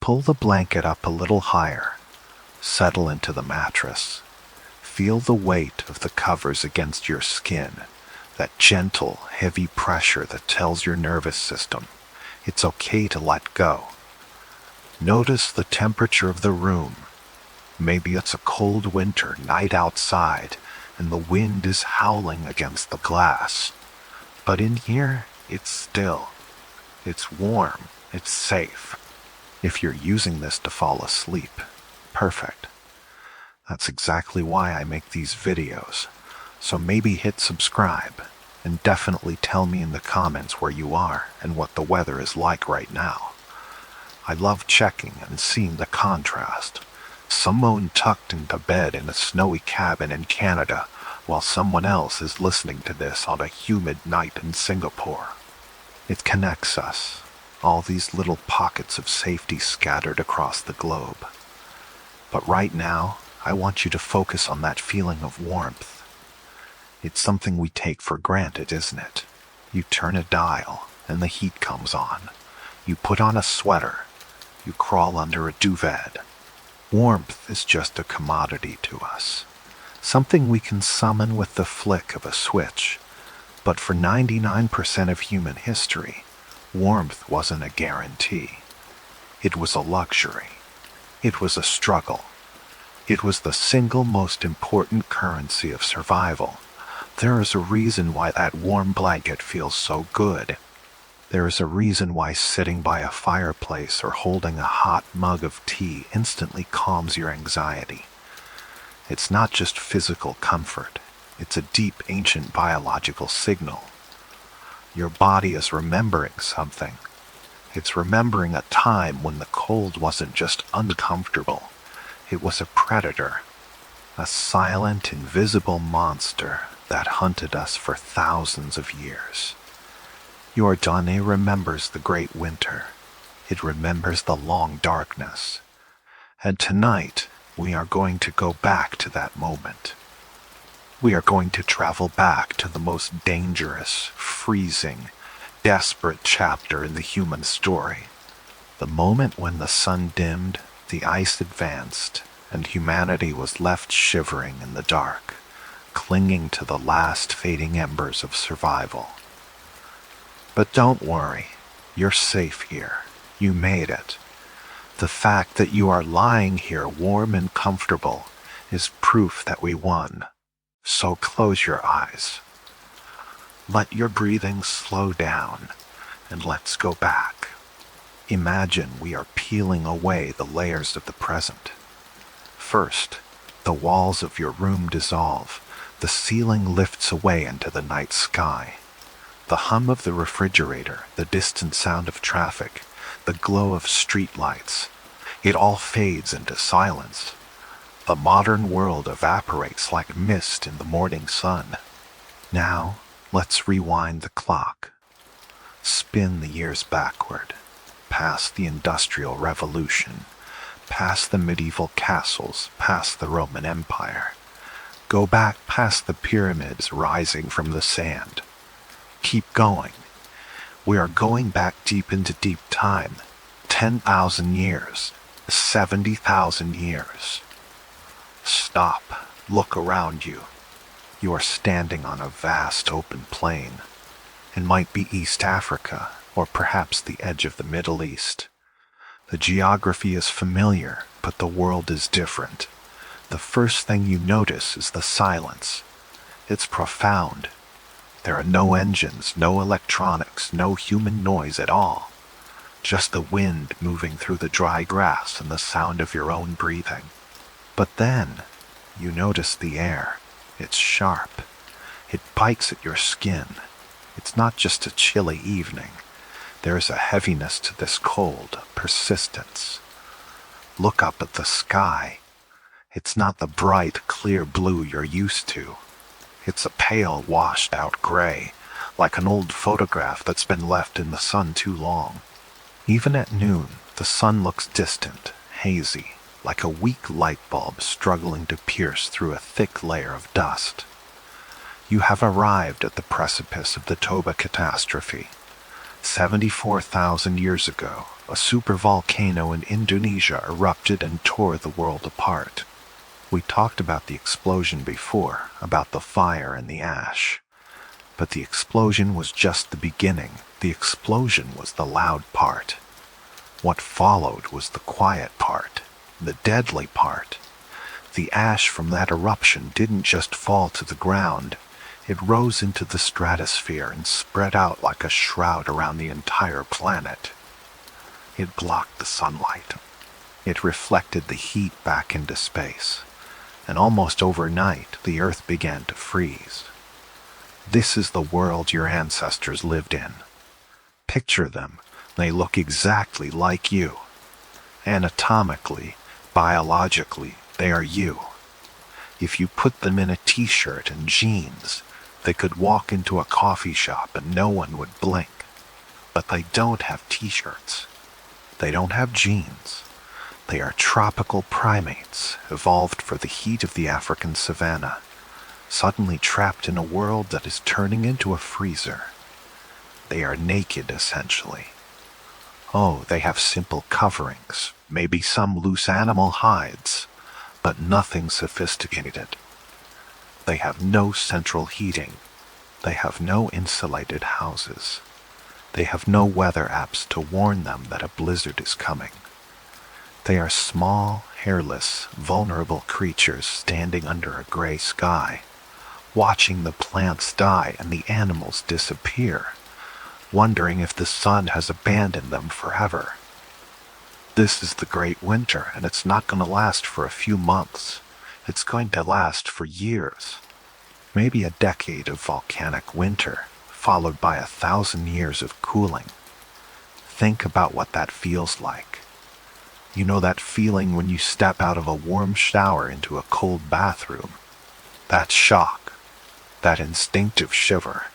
Pull the blanket up a little higher. Settle into the mattress. Feel the weight of the covers against your skin, that gentle, heavy pressure that tells your nervous system it's okay to let go. Notice the temperature of the room. Maybe it's a cold winter night outside and the wind is howling against the glass. But in here, it's still. It's warm. It's safe. If you're using this to fall asleep, perfect. That's exactly why I make these videos. So maybe hit subscribe and definitely tell me in the comments where you are and what the weather is like right now. I love checking and seeing the contrast. Someone tucked into bed in a snowy cabin in Canada while someone else is listening to this on a humid night in Singapore. It connects us, all these little pockets of safety scattered across the globe. But right now, I want you to focus on that feeling of warmth. It's something we take for granted, isn't it? You turn a dial and the heat comes on. You put on a sweater. You crawl under a duvet. Warmth is just a commodity to us. Something we can summon with the flick of a switch. But for 99% of human history, warmth wasn't a guarantee. It was a luxury. It was a struggle. It was the single most important currency of survival. There is a reason why that warm blanket feels so good. There is a reason why sitting by a fireplace or holding a hot mug of tea instantly calms your anxiety. It's not just physical comfort. It's a deep, ancient biological signal. Your body is remembering something. It's remembering a time when the cold wasn't just uncomfortable. It was a predator, a silent, invisible monster that hunted us for thousands of years. Your DNA remembers the great winter. It remembers the long darkness. And tonight, we are going to go back to that moment. We are going to travel back to the most dangerous, freezing, desperate chapter in the human story. The moment when the sun dimmed, the ice advanced, and humanity was left shivering in the dark, clinging to the last fading embers of survival. But don't worry, you're safe here. You made it. The fact that you are lying here warm and comfortable is proof that we won. So close your eyes. Let your breathing slow down, and let's go back. Imagine we are peeling away the layers of the present. First, the walls of your room dissolve. The ceiling lifts away into the night sky. The hum of the refrigerator, the distant sound of traffic, the glow of street lights, it all fades into silence. The modern world evaporates like mist in the morning sun. Now, let's rewind the clock. Spin the years backward, past the Industrial Revolution, past the medieval castles, past the Roman Empire. Go back past the pyramids rising from the sand. Keep going. We are going back deep into deep time. 10,000 years. 70,000 years. Stop. Look around you. You are standing on a vast open plain. It might be East Africa, or perhaps the edge of the Middle East. The geography is familiar, but the world is different. The first thing you notice is the silence. It's profound. There are no engines, no electronics, no human noise at all. Just the wind moving through the dry grass and the sound of your own breathing. But then, you notice the air. It's sharp. It bites at your skin. It's not just a chilly evening. There is a heaviness to this cold, a persistence. Look up at the sky. It's not the bright, clear blue you're used to. It's a pale, washed-out gray, like an old photograph that's been left in the sun too long. Even at noon, the sun looks distant, hazy, like a weak light bulb struggling to pierce through a thick layer of dust. You have arrived at the precipice of the Toba catastrophe. 74,000 years ago, a supervolcano in Indonesia erupted and tore the world apart. We talked about the explosion before, about the fire and the ash. But the explosion was just the beginning. The explosion was the loud part. What followed was the quiet part, the deadly part. The ash from that eruption didn't just fall to the ground. It rose into the stratosphere and spread out like a shroud around the entire planet. It blocked the sunlight. It reflected the heat back into space. And almost overnight, the Earth began to freeze. This is the world your ancestors lived in. Picture them. They look exactly like you. Anatomically, biologically, they are you. If you put them in a t-shirt and jeans, they could walk into a coffee shop and no one would blink. But they don't have t-shirts. They don't have jeans. They are tropical primates, evolved for the heat of the African savanna, suddenly trapped in a world that is turning into a freezer. They are naked, essentially. Oh, they have simple coverings, maybe some loose animal hides, but nothing sophisticated. They have no central heating. They have no insulated houses. They have no weather apps to warn them that a blizzard is coming. They are small, hairless, vulnerable creatures standing under a gray sky, watching the plants die and the animals disappear, wondering if the sun has abandoned them forever. This is the great winter, and it's not going to last for a few months. It's going to last for years. Maybe a decade of volcanic winter, followed by 1,000 years of cooling. Think about what that feels like. You know that feeling when you step out of a warm shower into a cold bathroom? That shock, that instinctive shiver.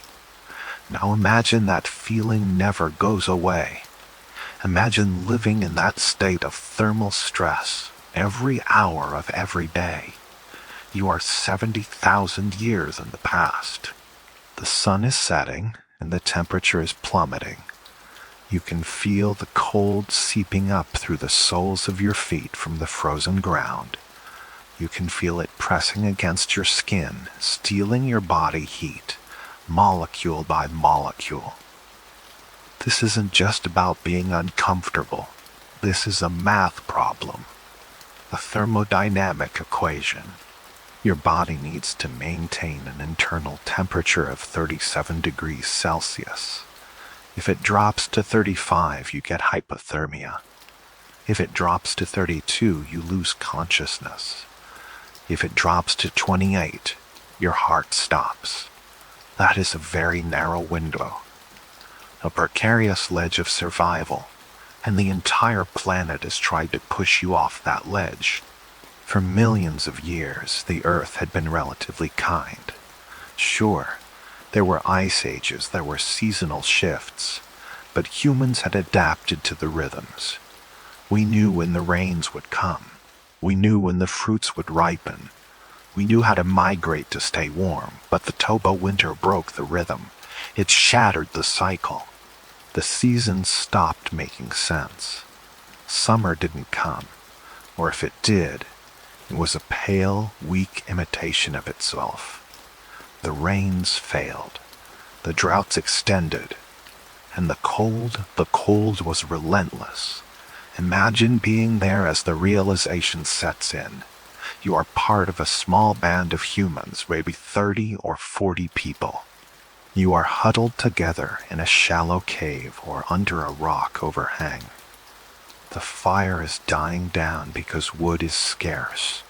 Now imagine that feeling never goes away. Imagine living in that state of thermal stress every hour of every day. You are 70,000 years in the past. The sun is setting and the temperature is plummeting. You can feel the cold seeping up through the soles of your feet from the frozen ground. You can feel it pressing against your skin, stealing your body heat, molecule by molecule. This isn't just about being uncomfortable. This is a math problem, a thermodynamic equation. Your body needs to maintain an internal temperature of 37 degrees Celsius. If it drops to 35, you get hypothermia. If it drops to 32, you lose consciousness. If it drops to 28, your heart stops. That is a very narrow window, a precarious ledge of survival, and the entire planet has tried to push you off that ledge. For millions of years, the Earth had been relatively kind. Sure, there were ice ages, there were seasonal shifts, but humans had adapted to the rhythms. We knew when the rains would come. We knew when the fruits would ripen. We knew how to migrate to stay warm, but the Toba winter broke the rhythm. It shattered the cycle. The seasons stopped making sense. Summer didn't come, or if it did, it was a pale, weak imitation of itself. The rains failed, the droughts extended, and the cold was relentless. Imagine being there as the realization sets in. You are part of a small band of humans, maybe 30 or 40 people. You are huddled together in a shallow cave or under a rock overhang. The fire is dying down because wood is scarce.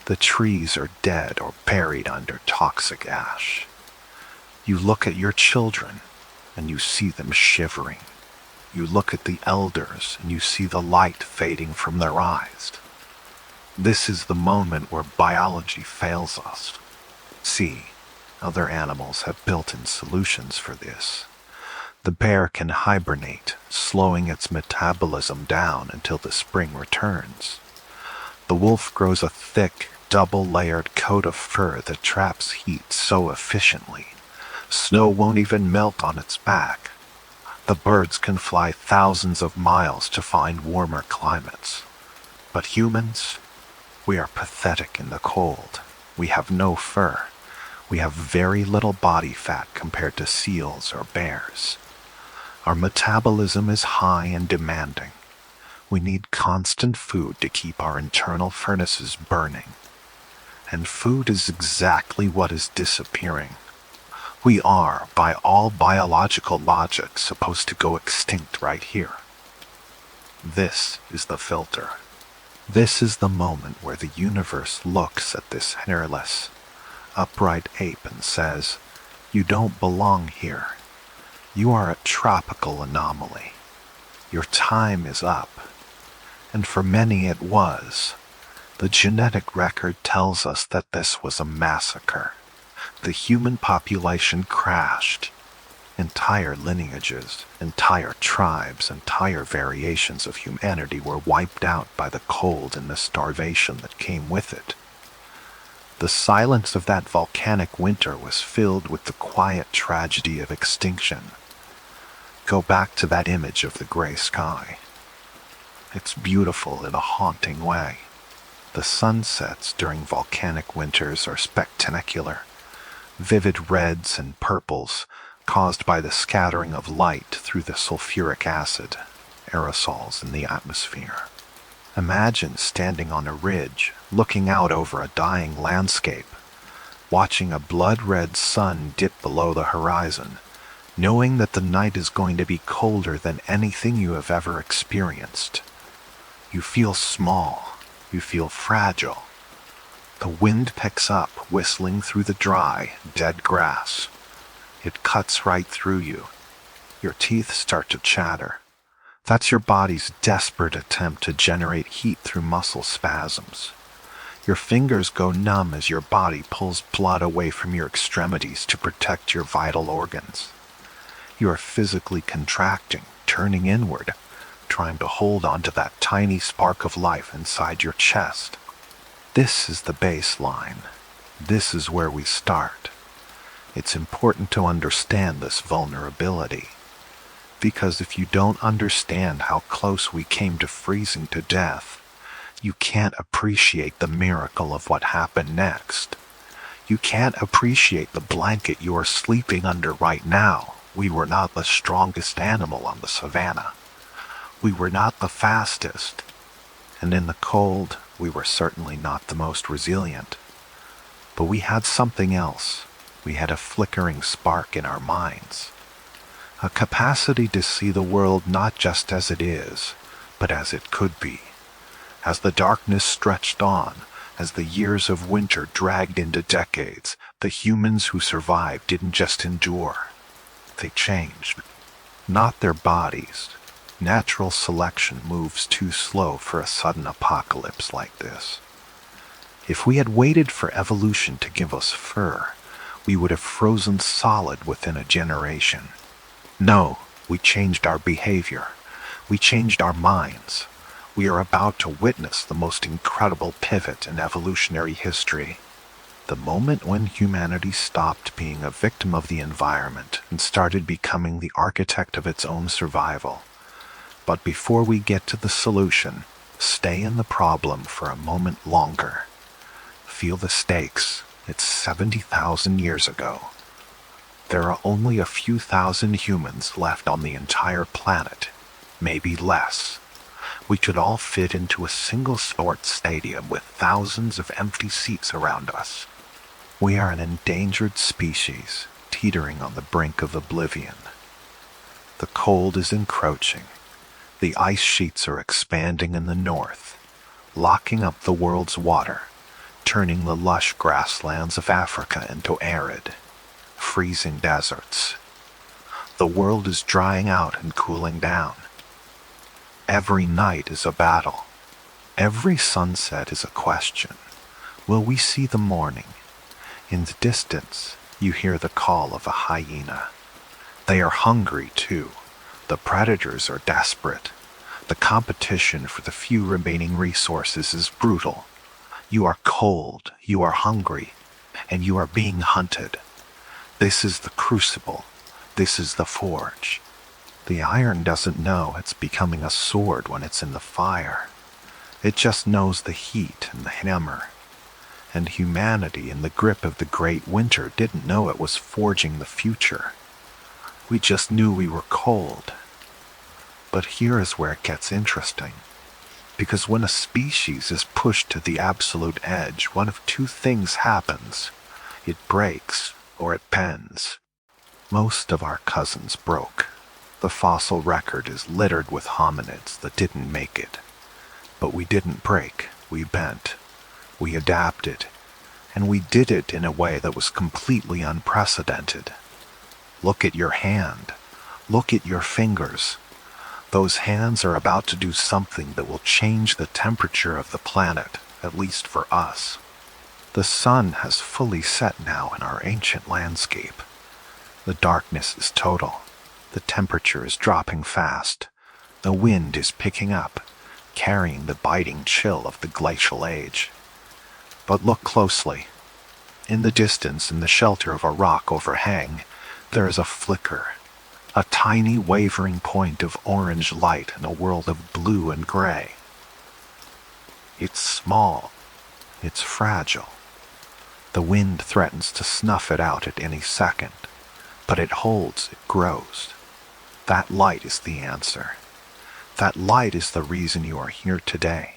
The trees are dead or buried under toxic ash. You look at your children and you see them shivering. You look at the elders and you see the light fading from their eyes. This is the moment where biology fails us. See, other animals have built-in solutions for this. The bear can hibernate, slowing its metabolism down until the spring returns. The wolf grows a thick, double-layered coat of fur that traps heat so efficiently, snow won't even melt on its back. The birds can fly thousands of miles to find warmer climates. But humans, we are pathetic in the cold. We have no fur. We have very little body fat compared to seals or bears. Our metabolism is high and demanding. We need constant food to keep our internal furnaces burning. And food is exactly what is disappearing. We are, by all biological logic, supposed to go extinct right here. This is the filter. This is the moment where the universe looks at this hairless, upright ape and says, "You don't belong here. You are a tropical anomaly. Your time is up." And for many it was. The genetic record tells us that this was a massacre. The human population crashed. Entire lineages, entire tribes, entire variations of humanity were wiped out by the cold and the starvation that came with it. The silence of that volcanic winter was filled with the quiet tragedy of extinction. Go back to that image of the gray sky. It's beautiful in a haunting way. The sunsets during volcanic winters are spectacular. Vivid reds and purples caused by the scattering of light through the sulfuric acid aerosols in the atmosphere. Imagine standing on a ridge, looking out over a dying landscape, watching a blood-red sun dip below the horizon, knowing that the night is going to be colder than anything you have ever experienced. You feel small. You feel fragile. The wind picks up, whistling through the dry, dead grass. It cuts right through you. Your teeth start to chatter. That's your body's desperate attempt to generate heat through muscle spasms. Your fingers go numb as your body pulls blood away from your extremities to protect your vital organs. You are physically contracting, turning inward, trying to hold on to that tiny spark of life inside your chest. This is the baseline. This is where we start. It's important to understand this vulnerability, because if you don't understand how close we came to freezing to death, you can't appreciate the miracle of what happened next. You can't appreciate the blanket you are sleeping under right now. We were not the strongest animal on the savannah. We were not the fastest, and in the cold, we were certainly not the most resilient. But we had something else. We had a flickering spark in our minds. A capacity to see the world not just as it is, but as it could be. As the darkness stretched on, as the years of winter dragged into decades, the humans who survived didn't just endure. They changed. Not their bodies. Natural selection moves too slow for a sudden apocalypse like this. If we had waited for evolution to give us fur, we would have frozen solid within a generation. No, we changed our behavior. We changed our minds. We are about to witness the most incredible pivot in evolutionary history. The moment when humanity stopped being a victim of the environment and started becoming the architect of its own survival. But before we get to the solution, stay in the problem for a moment longer. Feel the stakes. It's 70,000 years ago. There are only a few thousand humans left on the entire planet, maybe less. We could all fit into a single sports stadium with thousands of empty seats around us. We are an endangered species, teetering on the brink of oblivion. The cold is encroaching. The ice sheets are expanding in the north, locking up the world's water, turning the lush grasslands of Africa into arid, freezing deserts. The world is drying out and cooling down. Every night is a battle. Every sunset is a question. Will we see the morning? In the distance, you hear the call of a hyena. They are hungry too. The predators are desperate. The competition for the few remaining resources is brutal. You are cold, you are hungry, and you are being hunted. This is the crucible. This is the forge. The iron doesn't know it's becoming a sword when it's in the fire. It just knows the heat and the hammer. And humanity in the grip of the great winter didn't know it was forging the future. We just knew we were cold. But here is where it gets interesting. Because when a species is pushed to the absolute edge, one of two things happens. It breaks or it bends. Most of our cousins broke. The fossil record is littered with hominids that didn't make it. But we didn't break, we bent. We adapted. And we did it in a way that was completely unprecedented. Look at your hand. Look at your fingers. Those hands are about to do something that will change the temperature of the planet, at least for us. The sun has fully set now in our ancient landscape. The darkness is total. The temperature is dropping fast. The wind is picking up, carrying the biting chill of the glacial age. But look closely. In the distance, in the shelter of a rock overhang, there is a flicker, a tiny wavering point of orange light in a world of blue and gray. It's small. It's fragile. The wind threatens to snuff it out at any second, but it holds, it grows. That light is the answer. That light is the reason you are here today.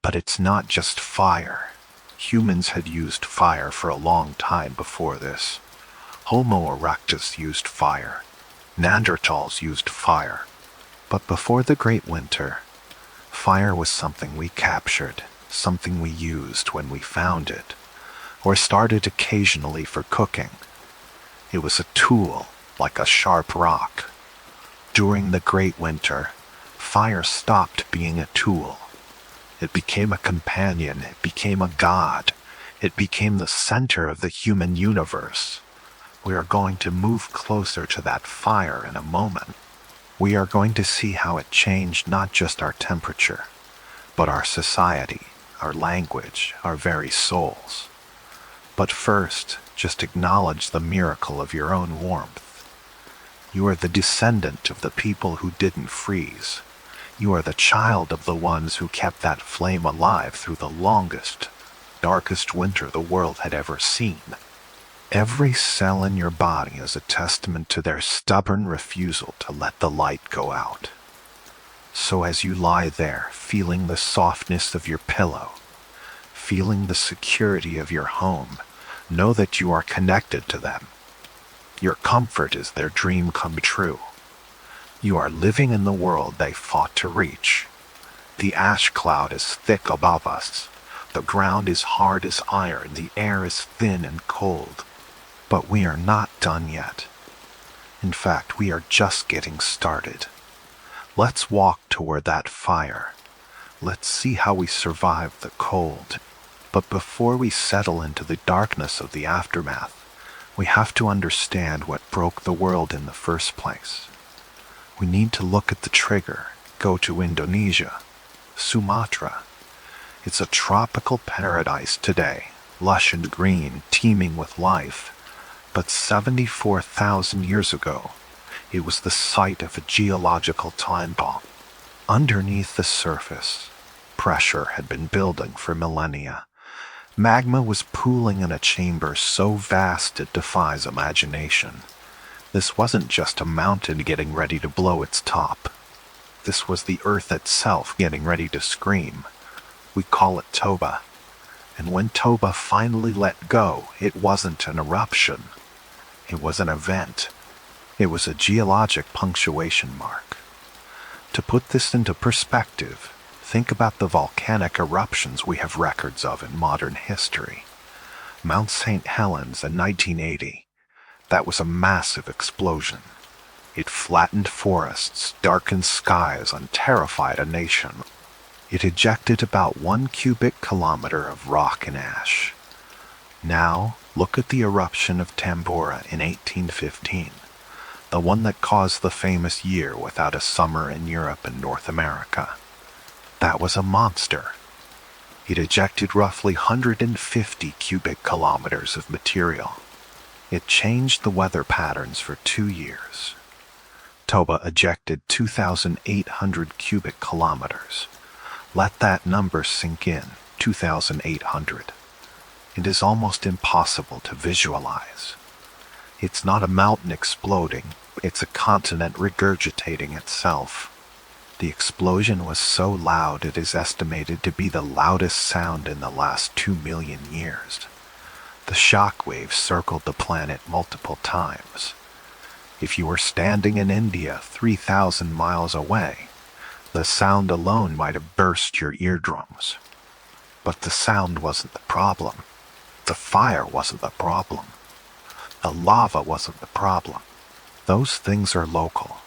But it's not just fire. Humans had used fire for a long time before this. Homo erectus used fire. Neanderthals used fire. But before the Great Winter, fire was something we captured, something we used when we found it, or started occasionally for cooking. It was a tool, like a sharp rock. During the Great Winter, fire stopped being a tool. It became a companion, it became a god, it became the center of the human universe. We are going to move closer to that fire in a moment. We are going to see how it changed not just our temperature, but our society, our language, our very souls. But first, just acknowledge the miracle of your own warmth. You are the descendant of the people who didn't freeze. You are the child of the ones who kept that flame alive through the longest, darkest winter the world had ever seen. Every cell in your body is a testament to their stubborn refusal to let the light go out. So as you lie there, feeling the softness of your pillow, feeling the security of your home, know that you are connected to them. Your comfort is their dream come true. You are living in the world they fought to reach. The ash cloud is thick above us. The ground is hard as iron. The air is thin and cold. But we are not done yet. In fact, we are just getting started. Let's walk toward that fire. Let's see how we survive the cold. But before we settle into the darkness of the aftermath, we have to understand what broke the world in the first place. We need to look at the trigger, go to Indonesia, Sumatra. It's a tropical paradise today, lush and green, teeming with life. But 74,000 years ago, it was the site of a geological time bomb. Underneath the surface, pressure had been building for millennia. Magma was pooling in a chamber so vast it defies imagination. This wasn't just a mountain getting ready to blow its top. This was the earth itself getting ready to scream. We call it Toba. And when Toba finally let go, it wasn't an eruption. It was an event. It was a geologic punctuation mark. To put this into perspective, think about the volcanic eruptions we have records of in modern history. Mount St. Helens in 1980. That was a massive explosion. It flattened forests, darkened skies, and terrified a nation. It ejected about 1 cubic kilometer of rock and ash. Now, look at the eruption of Tambora in 1815, the one that caused the famous year without a summer in Europe and North America. That was a monster. It ejected roughly 150 cubic kilometers of material. It changed the weather patterns for 2 years. Toba ejected 2,800 cubic kilometers. Let that number sink in, 2,800. It is almost impossible to visualize. It's not a mountain exploding, it's a continent regurgitating itself. The explosion was so loud it is estimated to be the loudest sound in the last 2 million years. The shock waves circled the planet multiple times. If you were standing in India 3,000 miles away, the sound alone might have burst your eardrums. But the sound wasn't the problem. The fire wasn't the problem. The lava wasn't the problem. Those things are local.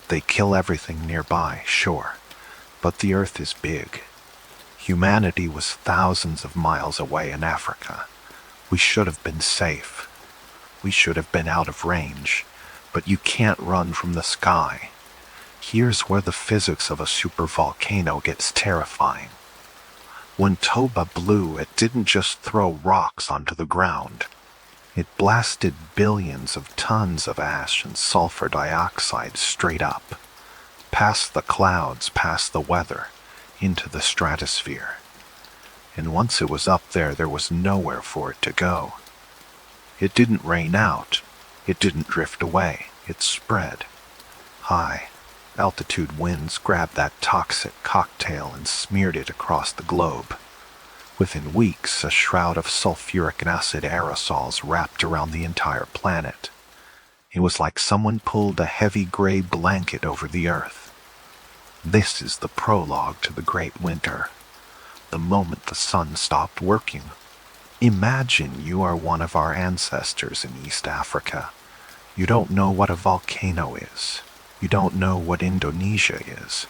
They kill everything nearby, sure, but the Earth is big. Humanity was thousands of miles away in Africa. We should have been safe. We should have been out of range, but you can't run from the sky. Here's where the physics of a supervolcano gets terrifying. When Toba blew, it didn't just throw rocks onto the ground. It blasted billions of tons of ash and sulfur dioxide straight up, past the clouds, past the weather, into the stratosphere. And once it was up there, there was nowhere for it to go. It didn't rain out. It didn't drift away. It spread. High altitude winds grabbed that toxic cocktail and smeared it across the globe. Within weeks, a shroud of sulfuric acid aerosols wrapped around the entire planet. It was like someone pulled a heavy gray blanket over the Earth. This is the prologue to the Great Winter, the moment the sun stopped working. Imagine you are one of our ancestors in East Africa. You don't know what a volcano is. You don't know what Indonesia is.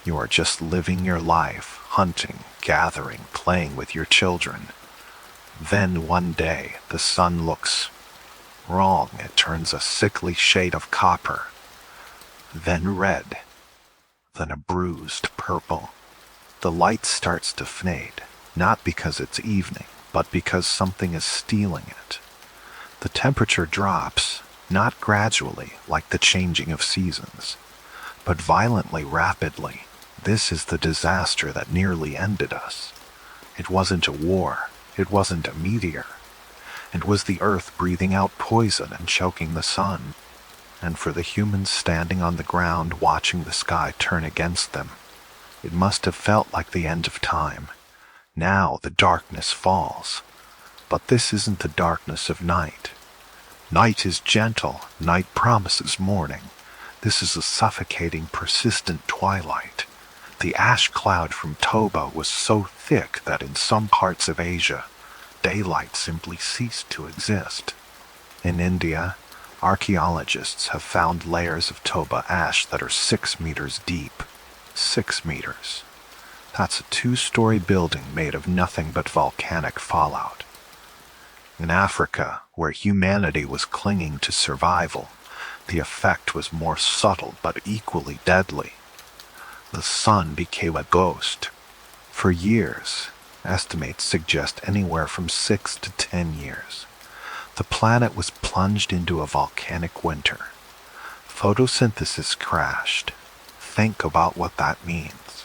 You are just living your life, hunting, gathering, playing with your children. Then one day, the sun looks wrong. It turns a sickly shade of copper, then red, then a bruised purple. The light starts to fade, not because it's evening, but because something is stealing it. The temperature drops, not gradually like the changing of seasons, but violently, rapidly. This is the disaster that nearly ended us. It wasn't a war. It wasn't a meteor. It was the Earth breathing out poison and choking the sun. And for the humans standing on the ground watching the sky turn against them, it must have felt like the end of time. Now the darkness falls. But this isn't the darkness of night. Night is gentle. Night promises morning. This is a suffocating, persistent twilight. The ash cloud from Toba was so thick that in some parts of Asia, daylight simply ceased to exist. In India, archaeologists have found layers of Toba ash that are 6 meters deep. 6 meters. That's a 2-story building made of nothing but volcanic fallout. In Africa, where humanity was clinging to survival, the effect was more subtle but equally deadly. The sun became a ghost. For years, estimates suggest anywhere from 6 to 10 years, the planet was plunged into a volcanic winter. Photosynthesis crashed. Think about what that means.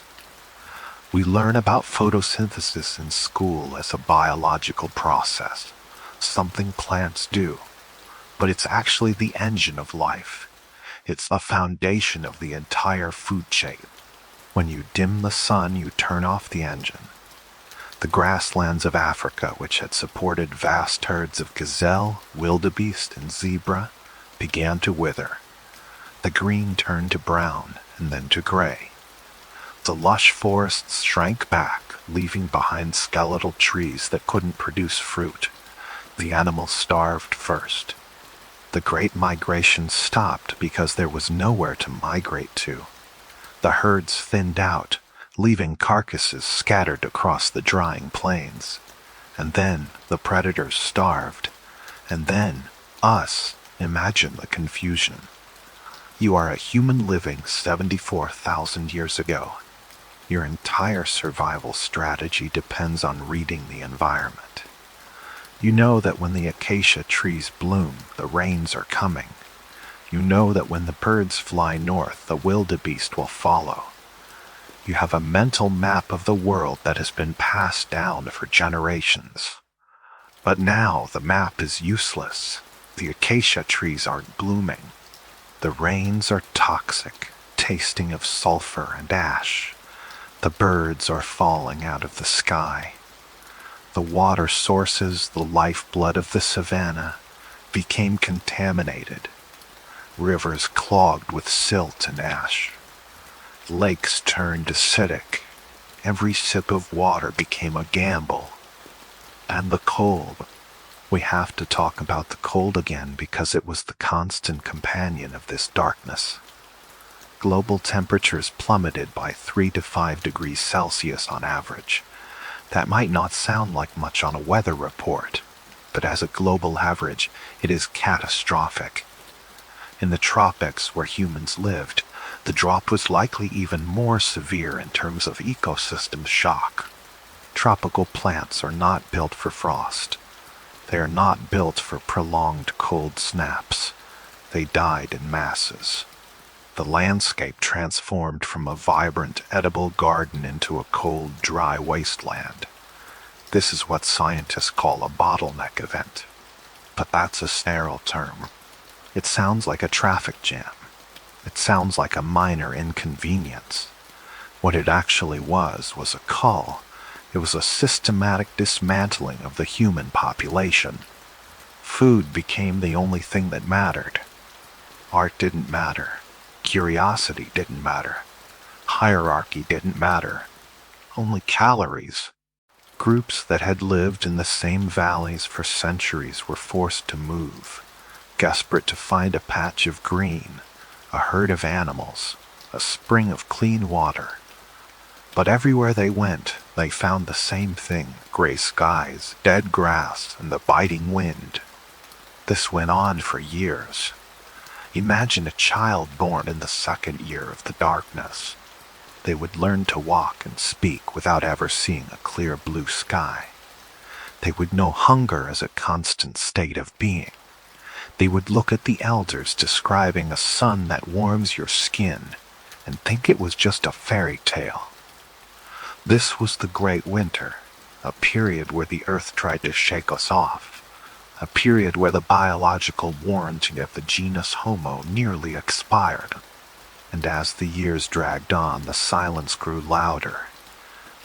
We learn about photosynthesis in school as a biological process, something plants do, but it's actually the engine of life. It's the foundation of the entire food chain. When you dim the sun, you turn off the engine. The grasslands of Africa, which had supported vast herds of gazelle, wildebeest, and zebra, began to wither. The green turned to brown and then to gray. The lush forests shrank back, leaving behind skeletal trees that couldn't produce fruit. The animals starved first. The Great Migration stopped because there was nowhere to migrate to. The herds thinned out, leaving carcasses scattered across the drying plains. And then the predators starved. And then us. Imagine the confusion. You are a human living 74,000 years ago. Your entire survival strategy depends on reading the environment. You know that when the acacia trees bloom, the rains are coming. You know that when the birds fly north, the wildebeest will follow. You have a mental map of the world that has been passed down for generations. But now the map is useless. The acacia trees aren't blooming. The rains are toxic, tasting of sulfur and ash. The birds are falling out of the sky. The water sources, the lifeblood of the savanna, became contaminated. Rivers clogged with silt and ash. Lakes turned acidic. Every sip of water became a gamble. And the cold. We have to talk about the cold again because it was the constant companion of this darkness. Global temperatures plummeted by 3 to 5 degrees Celsius on average. That might not sound like much on a weather report, but as a global average, it is catastrophic. In the tropics where humans lived, the drop was likely even more severe in terms of ecosystem shock. Tropical plants are not built for frost. They are not built for prolonged cold snaps. They died in masses. The landscape transformed from a vibrant, edible garden into a cold, dry wasteland. This is what scientists call a bottleneck event. But that's a sterile term. It sounds like a traffic jam. It sounds like a minor inconvenience. What it actually was a cull. It was a systematic dismantling of the human population. Food became the only thing that mattered. Art didn't matter. Curiosity didn't matter. Hierarchy didn't matter. Only calories. Groups that had lived in the same valleys for centuries were forced to move, desperate to find a patch of green, a herd of animals, a spring of clean water. But everywhere they went, they found the same thing: gray skies, dead grass, and the biting wind. This went on for years. Imagine a child born in the second year of the darkness. They would learn to walk and speak without ever seeing a clear blue sky. They would know hunger as a constant state of being. They would look at the elders describing a sun that warms your skin and think it was just a fairy tale. This was the Great Winter, a period where the earth tried to shake us off, a period where the biological warranty of the genus Homo nearly expired. And as the years dragged on, the silence grew louder.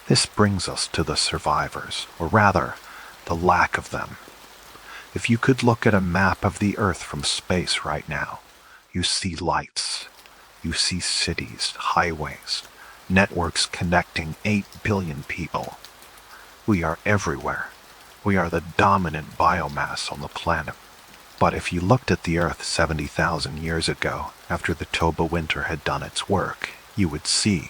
This brings us to the survivors, or rather, the lack of them. If you could look at a map of the Earth from space right now, you see lights. You see cities, highways, networks connecting 8 billion people. We are everywhere. We are the dominant biomass on the planet. But if you looked at the Earth 70,000 years ago, after the Toba winter had done its work, you would see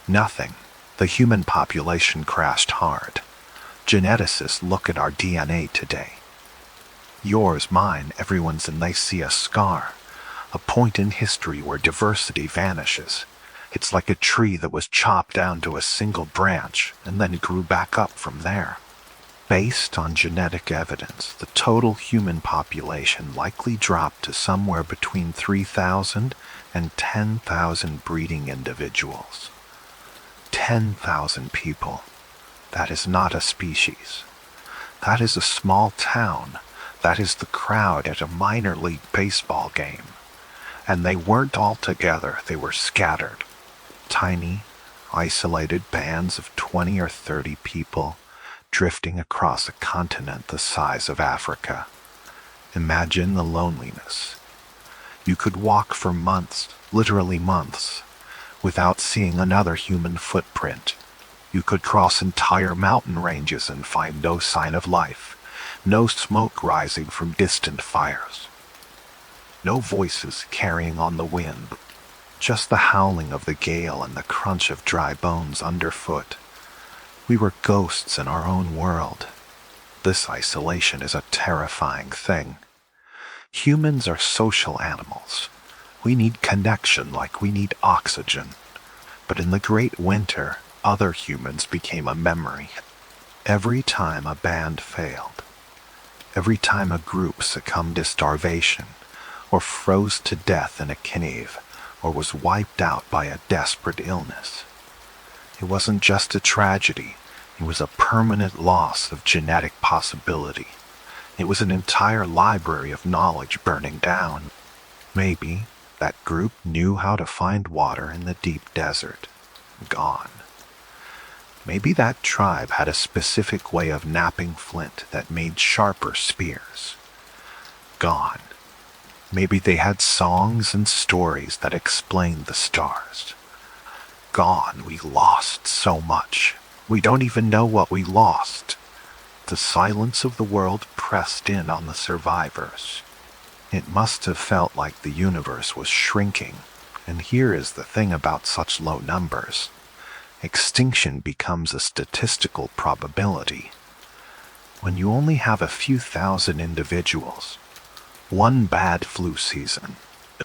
nothing. The human population crashed hard. Geneticists look at our DNA today. Yours, mine, everyone's, and they see a scar, a point in history where diversity vanishes. It's like a tree that was chopped down to a single branch and then grew back up from there. Based on genetic evidence, the total human population likely dropped to somewhere between 3,000 and 10,000 breeding individuals. 10,000 people. That is not a species. That is a small town. That is the crowd at a minor league baseball game. And they weren't all together, they were scattered. Tiny, isolated bands of 20 or 30 people drifting across a continent the size of Africa. Imagine the loneliness. You could walk for months, literally months, without seeing another human footprint. You could cross entire mountain ranges and find no sign of life, no smoke rising from distant fires, no voices carrying on the wind, just the howling of the gale and the crunch of dry bones underfoot. We were ghosts in our own world. This isolation is a terrifying thing. Humans are social animals. We need connection like we need oxygen. But in the Great Winter, other humans became a memory. Every time a band failed, every time a group succumbed to starvation, or froze to death in a cave, or was wiped out by a desperate illness. It wasn't just a tragedy, it was a permanent loss of genetic possibility. It was an entire library of knowledge burning down. Maybe that group knew how to find water in the deep desert. Gone. Maybe that tribe had a specific way of knapping flint that made sharper spears. Gone. Maybe they had songs and stories that explained the stars. Gone. We lost so much. We don't even know what we lost. The silence of the world pressed in on the survivors. It must have felt like the universe was shrinking. And here is the thing about such low numbers. Extinction becomes a statistical probability. When you only have a few thousand individuals, one bad flu season,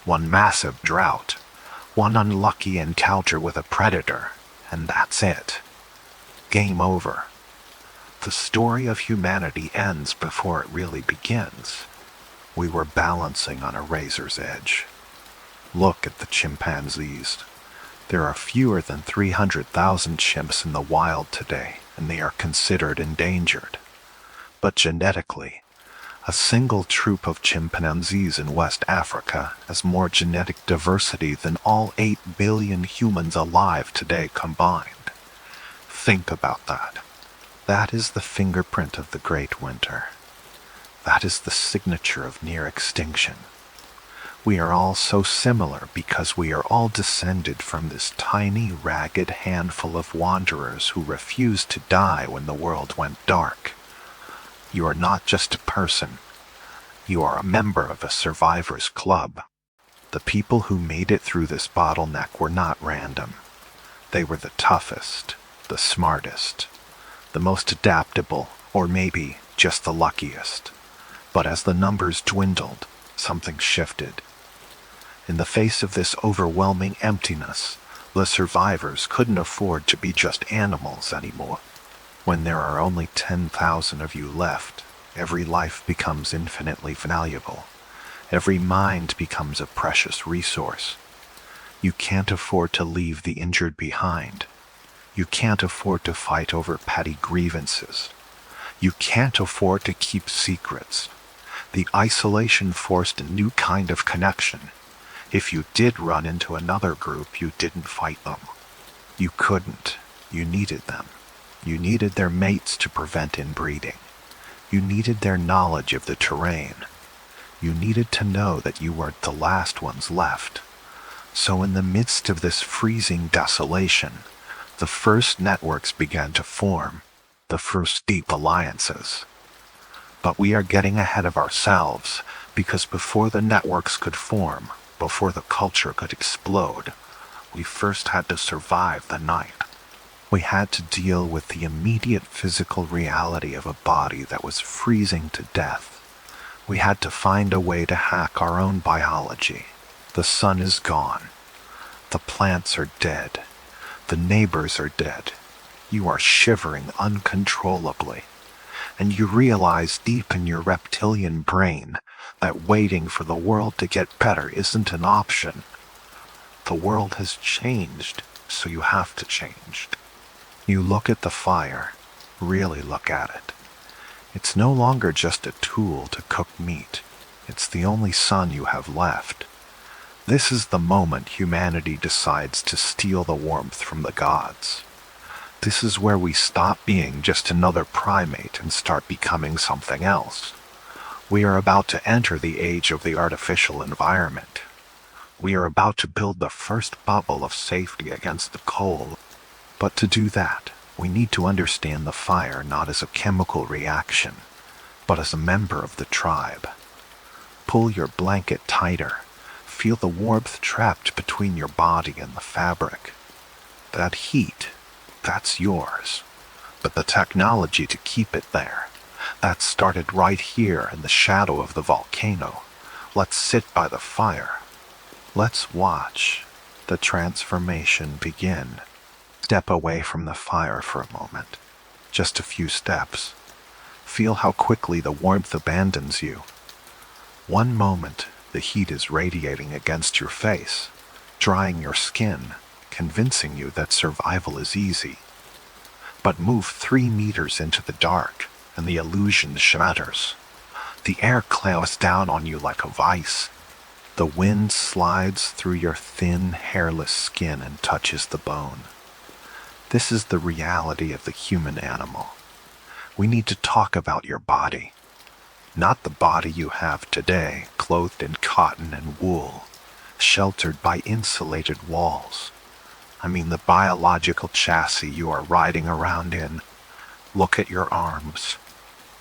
one massive drought, one unlucky encounter with a predator, and that's it. Game over. The story of humanity ends before it really begins. We were balancing on a razor's edge. Look at the chimpanzees. There are fewer than 300,000 chimps in the wild today, and they are considered endangered. But genetically, a single troop of chimpanzees in West Africa has more genetic diversity than all 8 billion humans alive today combined. Think about that. That is the fingerprint of the Great Winter. That is the signature of near extinction. We are all so similar because we are all descended from this tiny, ragged handful of wanderers who refused to die when the world went dark. You are not just a person. You are a member of a survivors club. The people who made it through this bottleneck were not random. They were the toughest, the smartest, the most adaptable, or maybe just the luckiest. But as the numbers dwindled, something shifted. In the face of this overwhelming emptiness, the survivors couldn't afford to be just animals anymore. When there are only 10,000 of you left, every life becomes infinitely valuable. Every mind becomes a precious resource. You can't afford to leave the injured behind. You can't afford to fight over petty grievances. You can't afford to keep secrets. The isolation forced a new kind of connection. If you did run into another group, you didn't fight them. You couldn't. You needed them. You needed their mates to prevent inbreeding. You needed their knowledge of the terrain. You needed to know that you weren't the last ones left. So in the midst of this freezing desolation, the first networks began to form, the first deep alliances. But we are getting ahead of ourselves, because before the networks could form, before the culture could explode, we first had to survive the night. We had to deal with the immediate physical reality of a body that was freezing to death. We had to find a way to hack our own biology. The sun is gone. The plants are dead. The neighbors are dead. You are shivering uncontrollably. And you realize deep in your reptilian brain that waiting for the world to get better isn't an option. The world has changed, so you have to change. You look at the fire, really look at it. It's no longer just a tool to cook meat. It's the only sun you have left. This is the moment humanity decides to steal the warmth from the gods. This is where we stop being just another primate and start becoming something else. We are about to enter the age of the artificial environment. We are about to build the first bubble of safety against the cold. But to do that, we need to understand the fire not as a chemical reaction, but as a member of the tribe. Pull your blanket tighter. Feel the warmth trapped between your body and the fabric. That heat, that's yours. But the technology to keep it there, that started right here in the shadow of the volcano. Let's sit by the fire. Let's watch the transformation begin. Step away from the fire for a moment. Just a few steps. Feel how quickly the warmth abandons you. One moment, The heat is radiating against your face, drying your skin, convincing you that survival is easy. But move 3 meters into the dark, and the illusion shatters. The air clouds down on you like a vice. The wind slides through your thin, hairless skin and touches the bone. This is the reality of the human animal. We need to talk about your body. Not the body you have today, clothed in cotton and wool, sheltered by insulated walls. I mean the biological chassis you are riding around in. Look at your arms.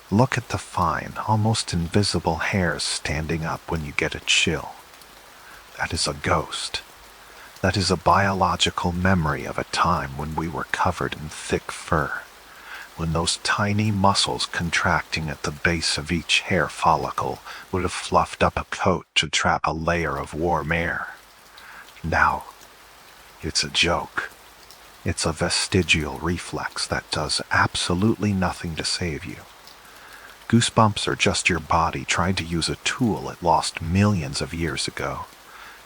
Look at the fine, almost invisible hairs standing up when you get a chill. That is a ghost. That is a biological memory of a time when we were covered in thick fur, when those tiny muscles contracting at the base of each hair follicle would have fluffed up a coat to trap a layer of warm air. Now, it's a joke. It's a vestigial reflex that does absolutely nothing to save you. Goosebumps are just your body trying to use a tool it lost millions of years ago.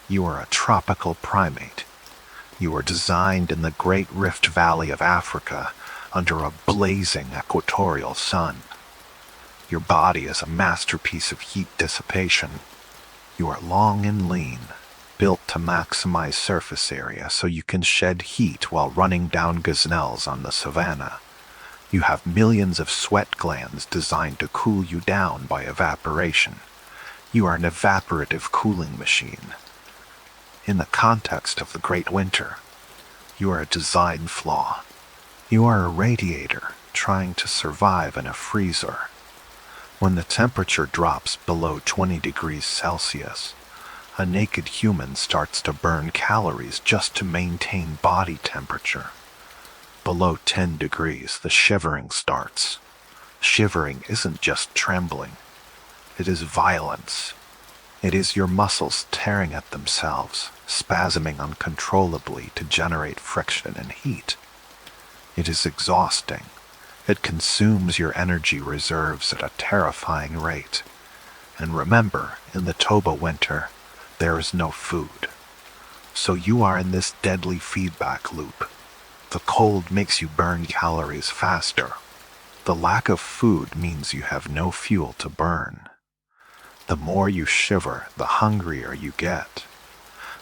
You are a tropical primate. You were designed in the Great Rift Valley of Africa under a blazing equatorial sun. Your body is a masterpiece of heat dissipation. You are long and lean, built to maximize surface area so you can shed heat while running down gazelles on the savannah. You have millions of sweat glands designed to cool you down by evaporation. You are an evaporative cooling machine. In the context of the Great Winter, you are a design flaw. You are a radiator trying to survive in a freezer. When the temperature drops below 20 degrees Celsius, a naked human starts to burn calories just to maintain body temperature. Below 10 degrees, the shivering starts. Shivering isn't just trembling. It is violence. It is your muscles tearing at themselves, spasming uncontrollably to generate friction and heat. It is exhausting. It consumes your energy reserves at a terrifying rate. And remember, in the Toba winter, there is no food. So you are in this deadly feedback loop. The cold makes you burn calories faster. The lack of food means you have no fuel to burn. The more you shiver, the hungrier you get.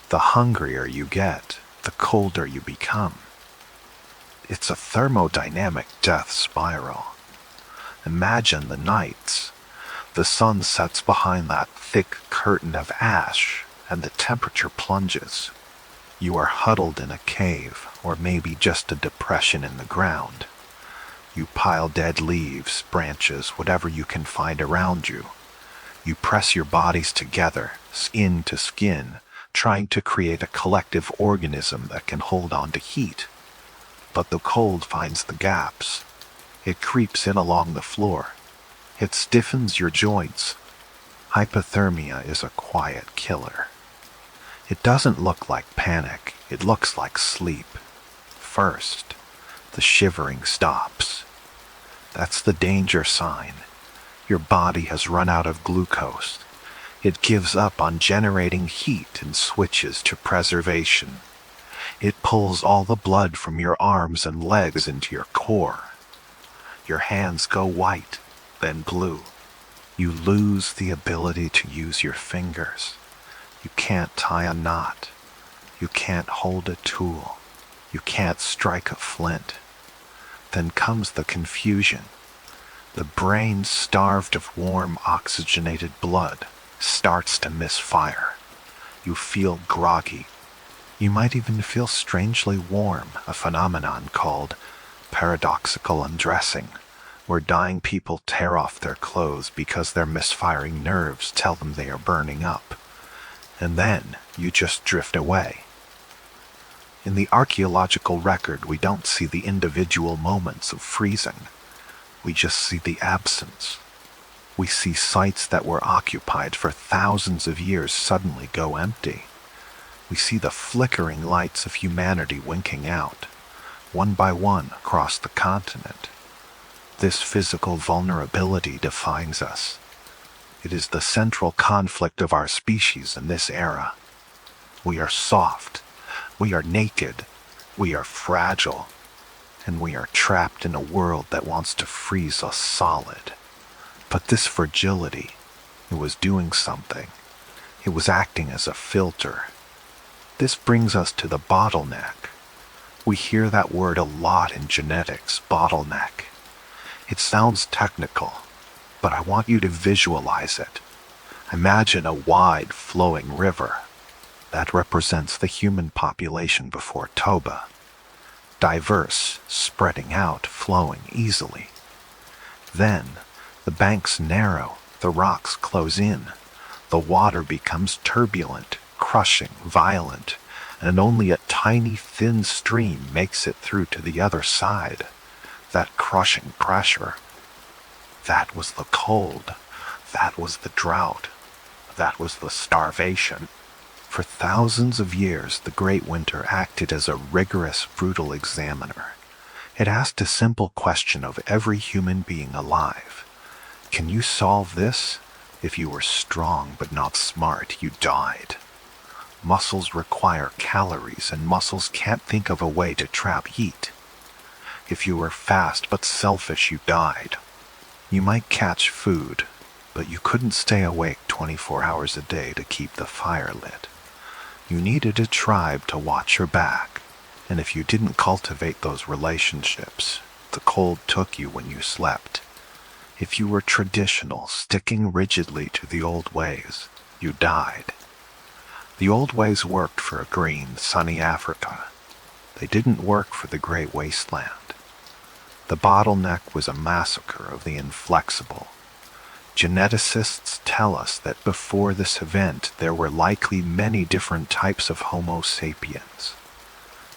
The hungrier you get, the colder you become. It's a thermodynamic death spiral. Imagine the nights. The sun sets behind that thick curtain of ash, and the temperature plunges. You are huddled in a cave, or maybe just a depression in the ground. You pile dead leaves, branches, whatever you can find around you. You press your bodies together, skin to skin, trying to create a collective organism that can hold on to heat. But the cold finds the gaps. It creeps in along the floor. It stiffens your joints. Hypothermia is a quiet killer. It doesn't look like panic, it looks like sleep. First, the shivering stops. That's the danger sign. Your body has run out of glucose. It gives up on generating heat and switches to preservation. It pulls all the blood from your arms and legs into your core. Your hands go white, then blue. You lose the ability to use your fingers. You can't tie a knot. You can't hold a tool. You can't strike a flint. Then comes the confusion. The brain, starved of warm, oxygenated blood, starts to misfire. You feel groggy. You might even feel strangely warm, a phenomenon called paradoxical undressing, where dying people tear off their clothes because their misfiring nerves tell them they are burning up. And then you just drift away. In the archaeological record, we don't see the individual moments of freezing. We just see the absence. We see sites that were occupied for thousands of years suddenly go empty. We see the flickering lights of humanity winking out, one by one across the continent. This physical vulnerability defines us. It is the central conflict of our species in this era. We are soft, we are naked, we are fragile, and we are trapped in a world that wants to freeze us solid. But this fragility, it was doing something. It was acting as a filter. This brings us to the bottleneck. We hear that word a lot in genetics, bottleneck. It sounds technical, but I want you to visualize it. Imagine a wide, flowing river. That represents the human population before Toba. Diverse, spreading out, flowing easily. Then, the banks narrow, the rocks close in, the water becomes turbulent, crushing, violent, and only a tiny thin stream makes it through to the other side. That crushing pressure. That was the cold. That was the drought. That was the starvation. For thousands of years, the Great Winter acted as a rigorous, brutal examiner. It asked a simple question of every human being alive. Can you solve this? If you were strong but not smart, you died. Muscles require calories, and muscles can't think of a way to trap heat. If you were fast but selfish, you died. You might catch food, but you couldn't stay awake 24 hours a day to keep the fire lit. You needed a tribe to watch your back, and if you didn't cultivate those relationships, the cold took you when you slept. If you were traditional, sticking rigidly to the old ways, you died. The old ways worked for a green, sunny Africa. They didn't work for the great wasteland. The bottleneck was a massacre of the inflexible. Geneticists tell us that before this event there were likely many different types of Homo sapiens.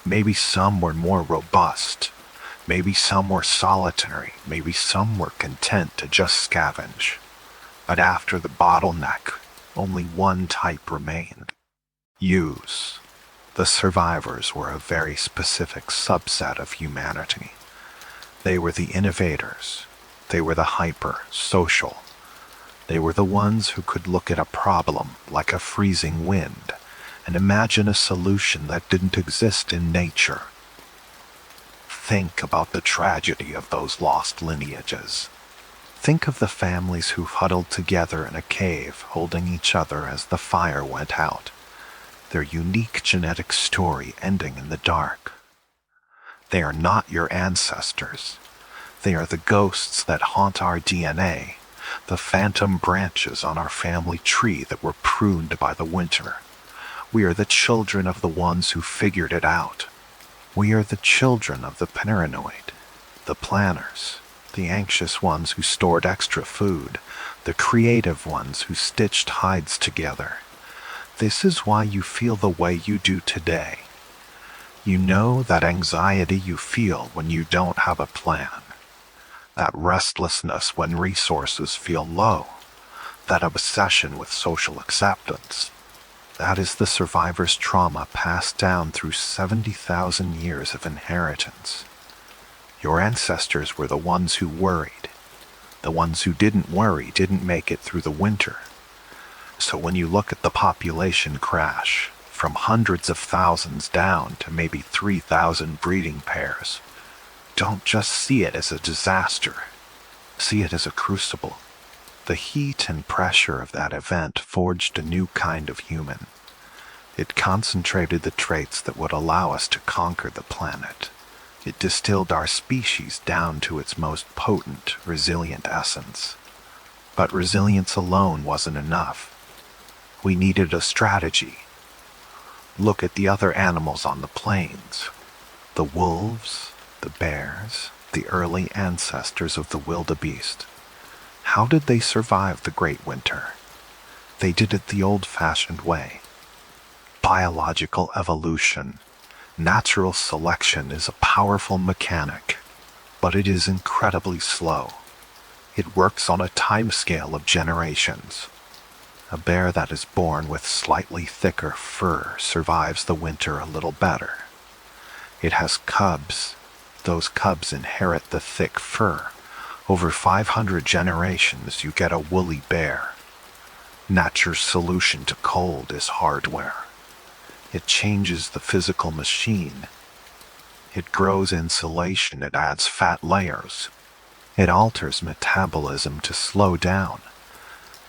Maybe some were more robust, maybe some were solitary, maybe some were content to just scavenge. But after the bottleneck, only one type remained. Use. The survivors were a very specific subset of humanity. They were the innovators. They were the hyper-social. They were the ones who could look at a problem like a freezing wind and imagine a solution that didn't exist in nature. Think about the tragedy of those lost lineages. Think of the families who huddled together in a cave, holding each other as the fire went out. Their unique genetic story ending in the dark. They are not your ancestors. They are the ghosts that haunt our DNA. The phantom branches on our family tree that were pruned by the winter. We are the children of the ones who figured it out. We are the children of the paranoid, the planners, the anxious ones who stored extra food, the creative ones who stitched hides together. This is why you feel the way you do today. You know that anxiety you feel when you don't have a plan. That restlessness when resources feel low, that obsession with social acceptance. That is the survivor's trauma passed down through 70,000 years of inheritance. Your ancestors were the ones who worried. The ones who didn't worry didn't make it through the winter. So when you look at the population crash, from hundreds of thousands down to maybe 3,000 breeding pairs, don't just see it as a disaster. See it as a crucible. The heat and pressure of that event forged a new kind of human. It concentrated the traits that would allow us to conquer the planet. It distilled our species down to its most potent, resilient essence. But resilience alone wasn't enough. We needed a strategy. Look at the other animals on the plains. The wolves, the bears, the early ancestors of the wildebeest. How did they survive the Great Winter? They did it the old-fashioned way. Biological evolution. Natural selection is a powerful mechanic, but it is incredibly slow. It works on a timescale of generations. A bear that is born with slightly thicker fur survives the winter a little better. It has cubs. Those cubs inherit the thick fur. Over 500 generations, you get a woolly bear. Nature's solution to cold is hardware. It changes the physical machine. It grows insulation, it adds fat layers. It alters metabolism to slow down.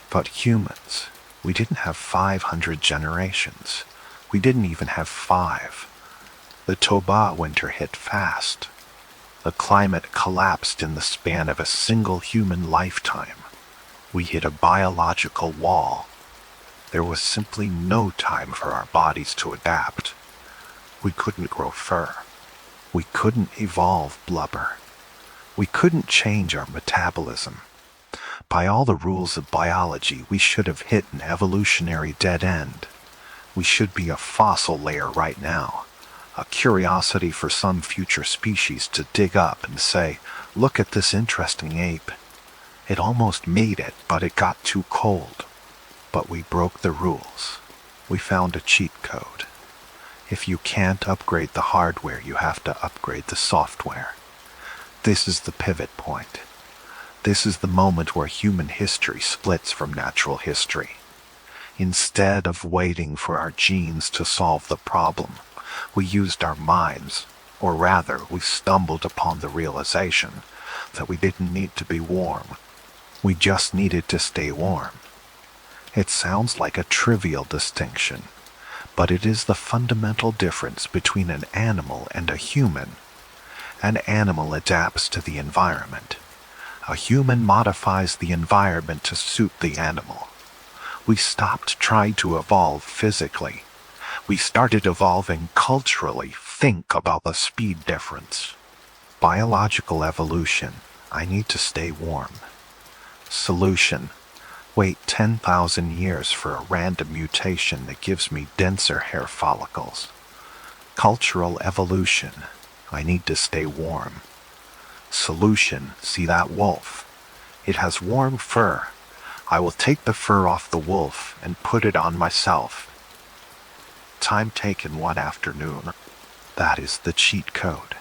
But humans, we didn't have 500 generations. We didn't even have 5. The Toba winter hit fast. The climate collapsed in the span of a single human lifetime. We hit a biological wall. There was simply no time for our bodies to adapt. We couldn't grow fur. We couldn't evolve blubber. We couldn't change our metabolism. By all the rules of biology, we should have hit an evolutionary dead end. We should be a fossil layer right now, a curiosity for some future species to dig up and say, look at this interesting ape. It almost made it, but it got too cold. But we broke the rules. We found a cheat code. If you can't upgrade the hardware, you have to upgrade the software. This is the pivot point. This is the moment where human history splits from natural history. Instead of waiting for our genes to solve the problem, we used our minds, or rather, we stumbled upon the realization that we didn't need to be warm. We just needed to stay warm. It sounds like a trivial distinction, but it is the fundamental difference between an animal and a human. An animal adapts to the environment. A human modifies the environment to suit the animal. We stopped trying to evolve physically. We started evolving culturally. Think about the speed difference. Biological evolution. I need to stay warm. Solution. Wait 10,000 years for a random mutation that gives me denser hair follicles. Cultural evolution. I need to stay warm. Solution. See that wolf? It has warm fur. I will take the fur off the wolf and put it on myself. Time taken one afternoon. That is the cheat code.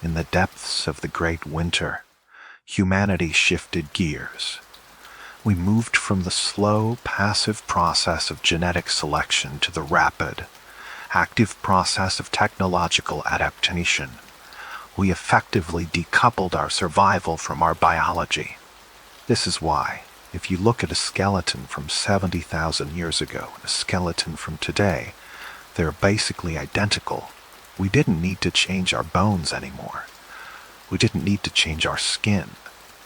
In the depths of the great winter, humanity shifted gears. We moved from the slow, passive process of genetic selection to the rapid, active process of technological adaptation. We effectively decoupled our survival from our biology. This is why, if you look at a skeleton from 70,000 years ago and a skeleton from today, they're basically identical. We didn't need to change our bones anymore. We didn't need to change our skin.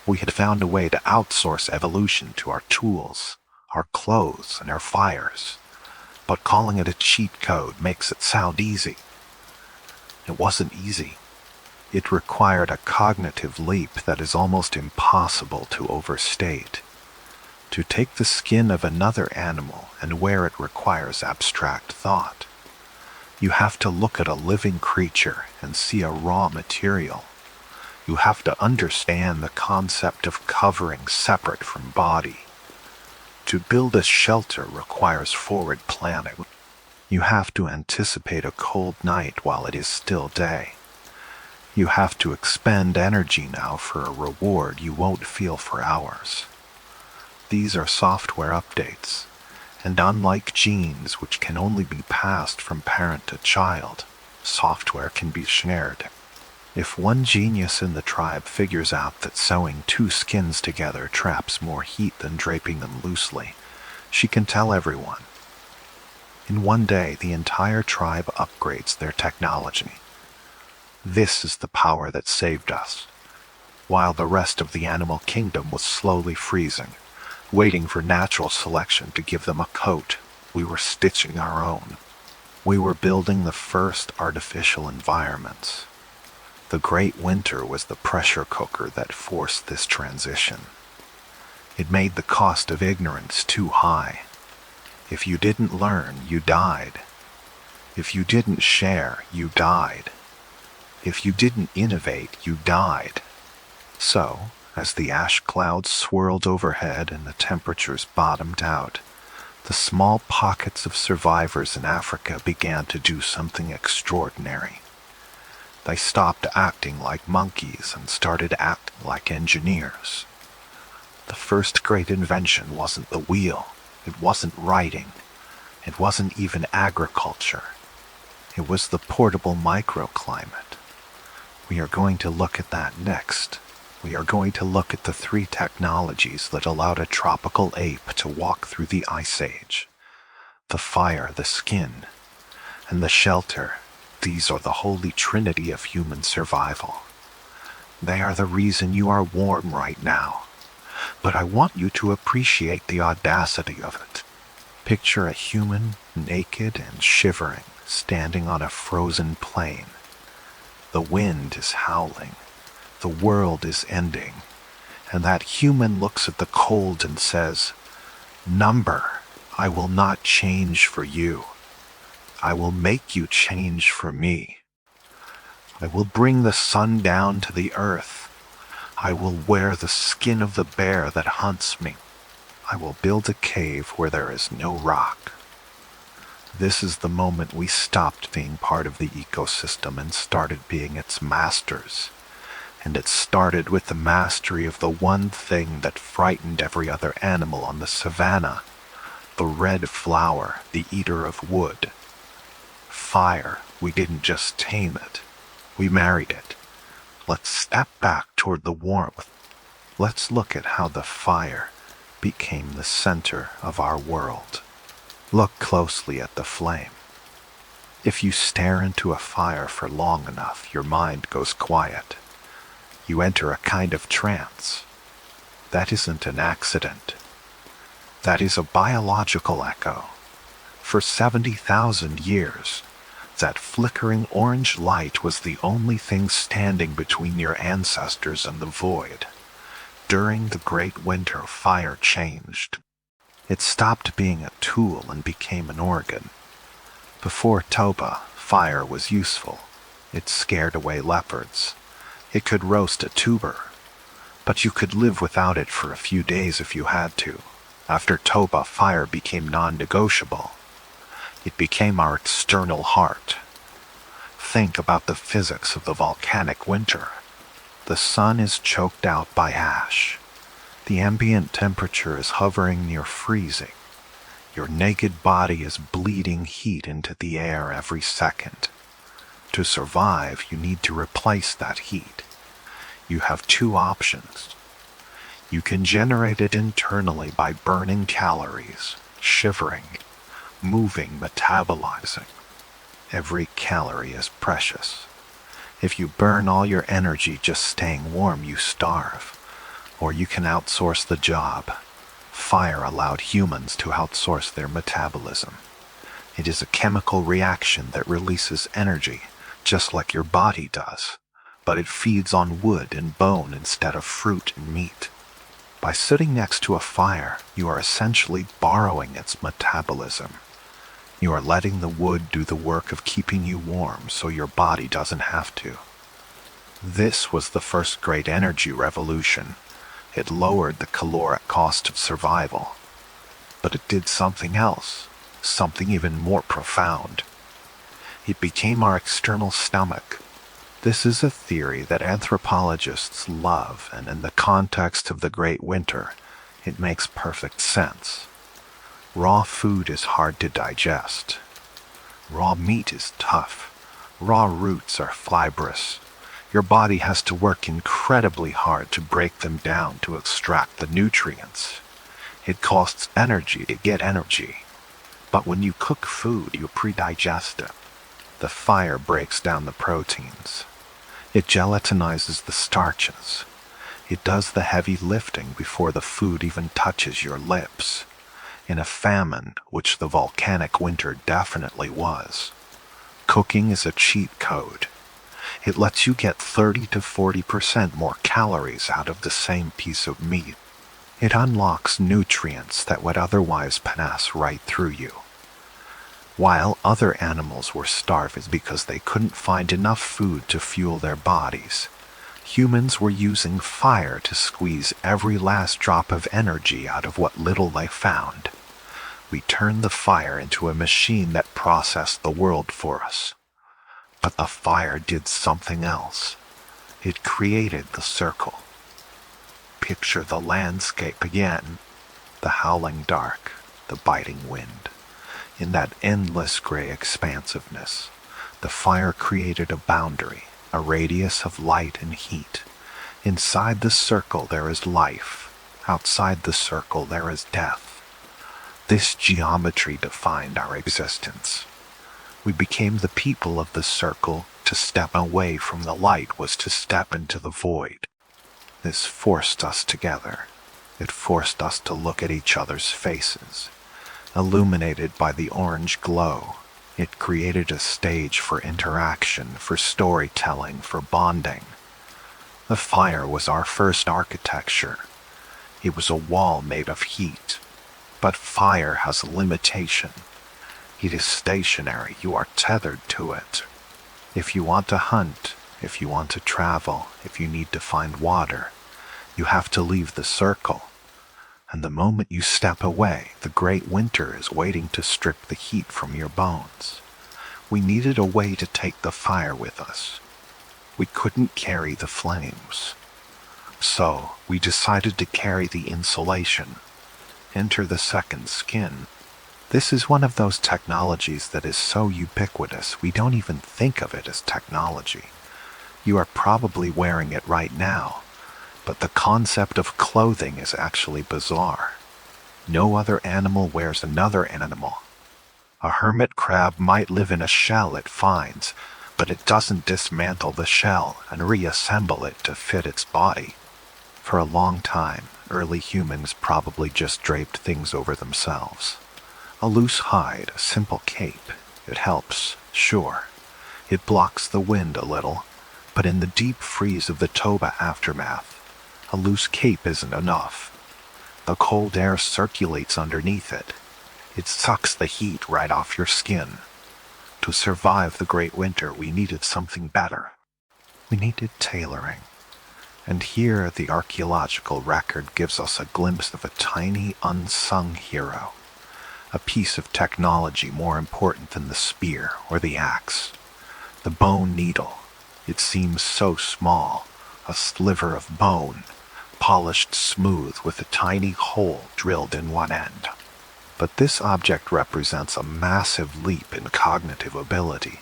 We had found a way to outsource evolution to our tools, our clothes, and our fires. But calling it a cheat code makes it sound easy. It wasn't easy. It required a cognitive leap that is almost impossible to overstate. To take the skin of another animal and wear it requires abstract thought. You have to look at a living creature and see a raw material. You have to understand the concept of covering separate from body. To build a shelter requires forward planning. You have to anticipate a cold night while it is still day. You have to expend energy now for a reward you won't feel for hours. These are software updates, and unlike genes which can only be passed from parent to child, software can be shared. If one genius in the tribe figures out that sewing 2 skins together traps more heat than draping them loosely, she can tell everyone. In one day, the entire tribe upgrades their technology. This is the power that saved us, while the rest of the animal kingdom was slowly freezing, waiting for natural selection to give them a coat. We were stitching our own. We were building the first artificial environments. The great winter was the pressure cooker that forced this transition. It made the cost of ignorance too high. If you didn't learn, you died. If you didn't share, you died. If you didn't innovate, you died. So, as the ash clouds swirled overhead and the temperatures bottomed out, the small pockets of survivors in Africa began to do something extraordinary. They stopped acting like monkeys and started acting like engineers. The first great invention wasn't the wheel, It wasn't writing. It wasn't even agriculture. It was the portable microclimate. We are going to look at that next. We are going to look at the 3 technologies that allowed a tropical ape to walk through the Ice Age. The fire, the skin, and the shelter. These are the holy trinity of human survival. They are the reason you are warm right now. But I want you to appreciate the audacity of it. Picture a human, naked and shivering, standing on a frozen plain. The wind is howling. The world is ending. And that human looks at the cold and says, "Number, I will not change for you. I will make you change for me. I will bring the sun down to the earth. I will wear the skin of the bear that hunts me. I will build a cave where there is no rock." This is the moment we stopped being part of the ecosystem and started being its masters. And it started with the mastery of the one thing that frightened every other animal on the savannah, the red flower, the eater of wood. Fire. We didn't just tame it. We married it. Let's step back toward the warmth. Let's look at how the fire became the center of our world. Look closely at the flame. If you stare into a fire for long enough, your mind goes quiet. You enter a kind of trance. That isn't an accident. That is a biological echo. For 70,000 years, that flickering orange light was the only thing standing between your ancestors and the void. During the Great Winter, fire changed. It stopped being a tool and became an organ. Before Toba, fire was useful. It scared away leopards. It could roast a tuber. But you could live without it for a few days if you had to. After Toba, fire became non-negotiable. It became our external heart. Think about the physics of the volcanic winter. The sun is choked out by ash. The ambient temperature is hovering near freezing. Your naked body is bleeding heat into the air every second. To survive, you need to replace that heat. You have 2 options. You can generate it internally by burning calories, shivering, moving, metabolizing. Every calorie is precious. If you burn all your energy just staying warm, you starve. Or you can outsource the job. Fire allowed humans to outsource their metabolism. It is a chemical reaction that releases energy, just like your body does, but it feeds on wood and bone instead of fruit and meat. By sitting next to a fire, you are essentially borrowing its metabolism. You are letting the wood do the work of keeping you warm so your body doesn't have to. This was the first great energy revolution. It lowered the caloric cost of survival. But it did something else, something even more profound. It became our external stomach. This is a theory that anthropologists love, and in the context of the Great Winter, it makes perfect sense. Raw food is hard to digest. Raw meat is tough. Raw roots are fibrous. Your body has to work incredibly hard to break them down to extract the nutrients. It costs energy to get energy. But when you cook food, you pre-digest it. The fire breaks down the proteins. It gelatinizes the starches. It does the heavy lifting before the food even touches your lips. In a famine, which the volcanic winter definitely was, cooking is a cheat code. It lets you get 30 to 40% more calories out of the same piece of meat. It unlocks nutrients that would otherwise pass right through you. While other animals were starving because they couldn't find enough food to fuel their bodies, humans were using fire to squeeze every last drop of energy out of what little they found. We turned the fire into a machine that processed the world for us. But the fire did something else. It created the circle. Picture the landscape again. The howling dark, the biting wind. In that endless gray expansiveness, the fire created a boundary, a radius of light and heat. Inside the circle there is life. Outside the circle there is death. This geometry defined our existence. We became the people of the circle. To step away from the light was to step into the void. This forced us together. It forced us to look at each other's faces. Illuminated by the orange glow, it created a stage for interaction, for storytelling, for bonding. The fire was our first architecture. It was a wall made of heat. But fire has a limitation. It is stationary. You are tethered to it. If you want to hunt, if you want to travel, if you need to find water, you have to leave the circle. And the moment you step away, the great winter is waiting to strip the heat from your bones. We needed a way to take the fire with us. We couldn't carry the flames. So we decided to carry the insulation. Enter the second skin. This is one of those technologies that is so ubiquitous we don't even think of it as technology. You are probably wearing it right now, but the concept of clothing is actually bizarre. No other animal wears another animal. A hermit crab might live in a shell it finds, but it doesn't dismantle the shell and reassemble it to fit its body. For a long time, early humans probably just draped things over themselves. A loose hide, a simple cape. It helps, sure. It blocks the wind a little, but in the deep freeze of the Toba aftermath, a loose cape isn't enough. The cold air circulates underneath it. It sucks the heat right off your skin. To survive the great winter, we needed something better. We needed tailoring. And here the archaeological record gives us a glimpse of a tiny, unsung hero. A piece of technology more important than the spear or the axe. The bone needle. It seems so small, a sliver of bone, polished smooth with a tiny hole drilled in one end. But this object represents a massive leap in cognitive ability.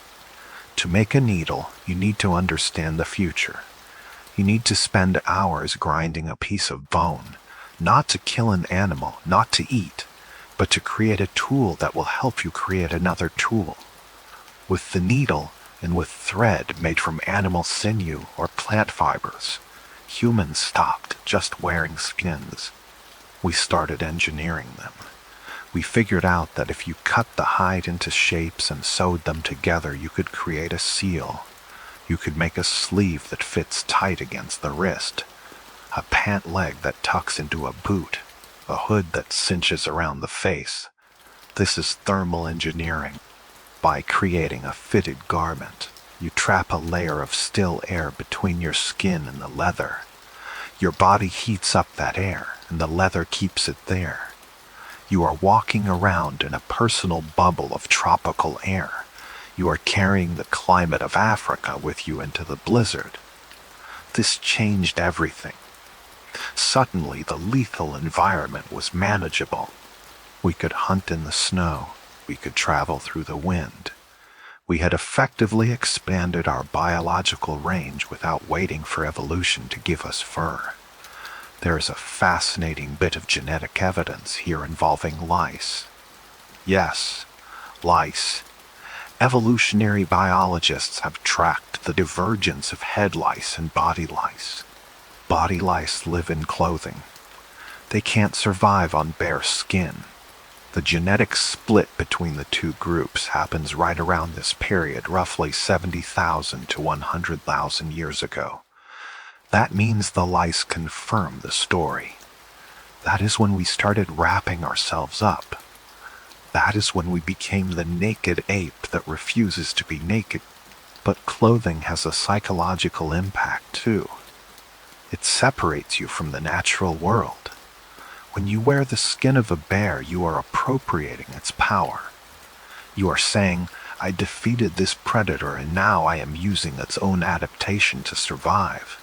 To make a needle, you need to understand the future. You need to spend hours grinding a piece of bone, not to kill an animal, not to eat, but to create a tool that will help you create another tool. With the needle and with thread made from animal sinew or plant fibers, humans stopped just wearing skins. We started engineering them. We figured out that if you cut the hide into shapes and sewed them together, you could create a seal. You could make a sleeve that fits tight against the wrist, a pant leg that tucks into a boot, a hood that cinches around the face. This is thermal engineering. By creating a fitted garment, you trap a layer of still air between your skin and the leather. Your body heats up that air, and the leather keeps it there. You are walking around in a personal bubble of tropical air. You are carrying the climate of Africa with you into the blizzard. This changed everything. Suddenly, the lethal environment was manageable. We could hunt in the snow. We could travel through the wind. We had effectively expanded our biological range without waiting for evolution to give us fur. There is a fascinating bit of genetic evidence here involving lice. Yes, lice. Evolutionary biologists have tracked the divergence of head lice and body lice. Body lice live in clothing. They can't survive on bare skin. The genetic split between the two groups happens right around this period, roughly 70,000 to 100,000 years ago. That means the lice confirm the story. That is when we started wrapping ourselves up. That is when we became the naked ape that refuses to be naked. But clothing has a psychological impact too. It separates you from the natural world. When you wear the skin of a bear, you are appropriating its power. You are saying, I defeated this predator and now I am using its own adaptation to survive.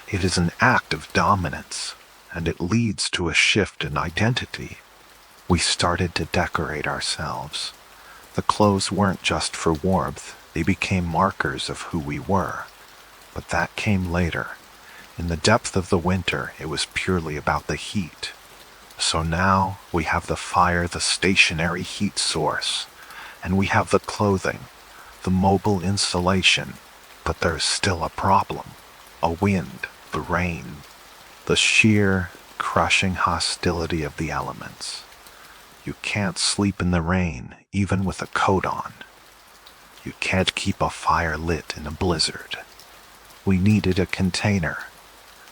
It is an act of dominance, and it leads to a shift in identity. We started to decorate ourselves. The clothes weren't just for warmth, they became markers of who we were. But that came later. In the depth of the winter, it was purely about the heat. So now we have the fire, the stationary heat source, and we have the clothing, the mobile insulation, but there's still a problem. A wind, the rain, the sheer, crushing hostility of the elements. You can't sleep in the rain, even with a coat on. You can't keep a fire lit in a blizzard. We needed a container.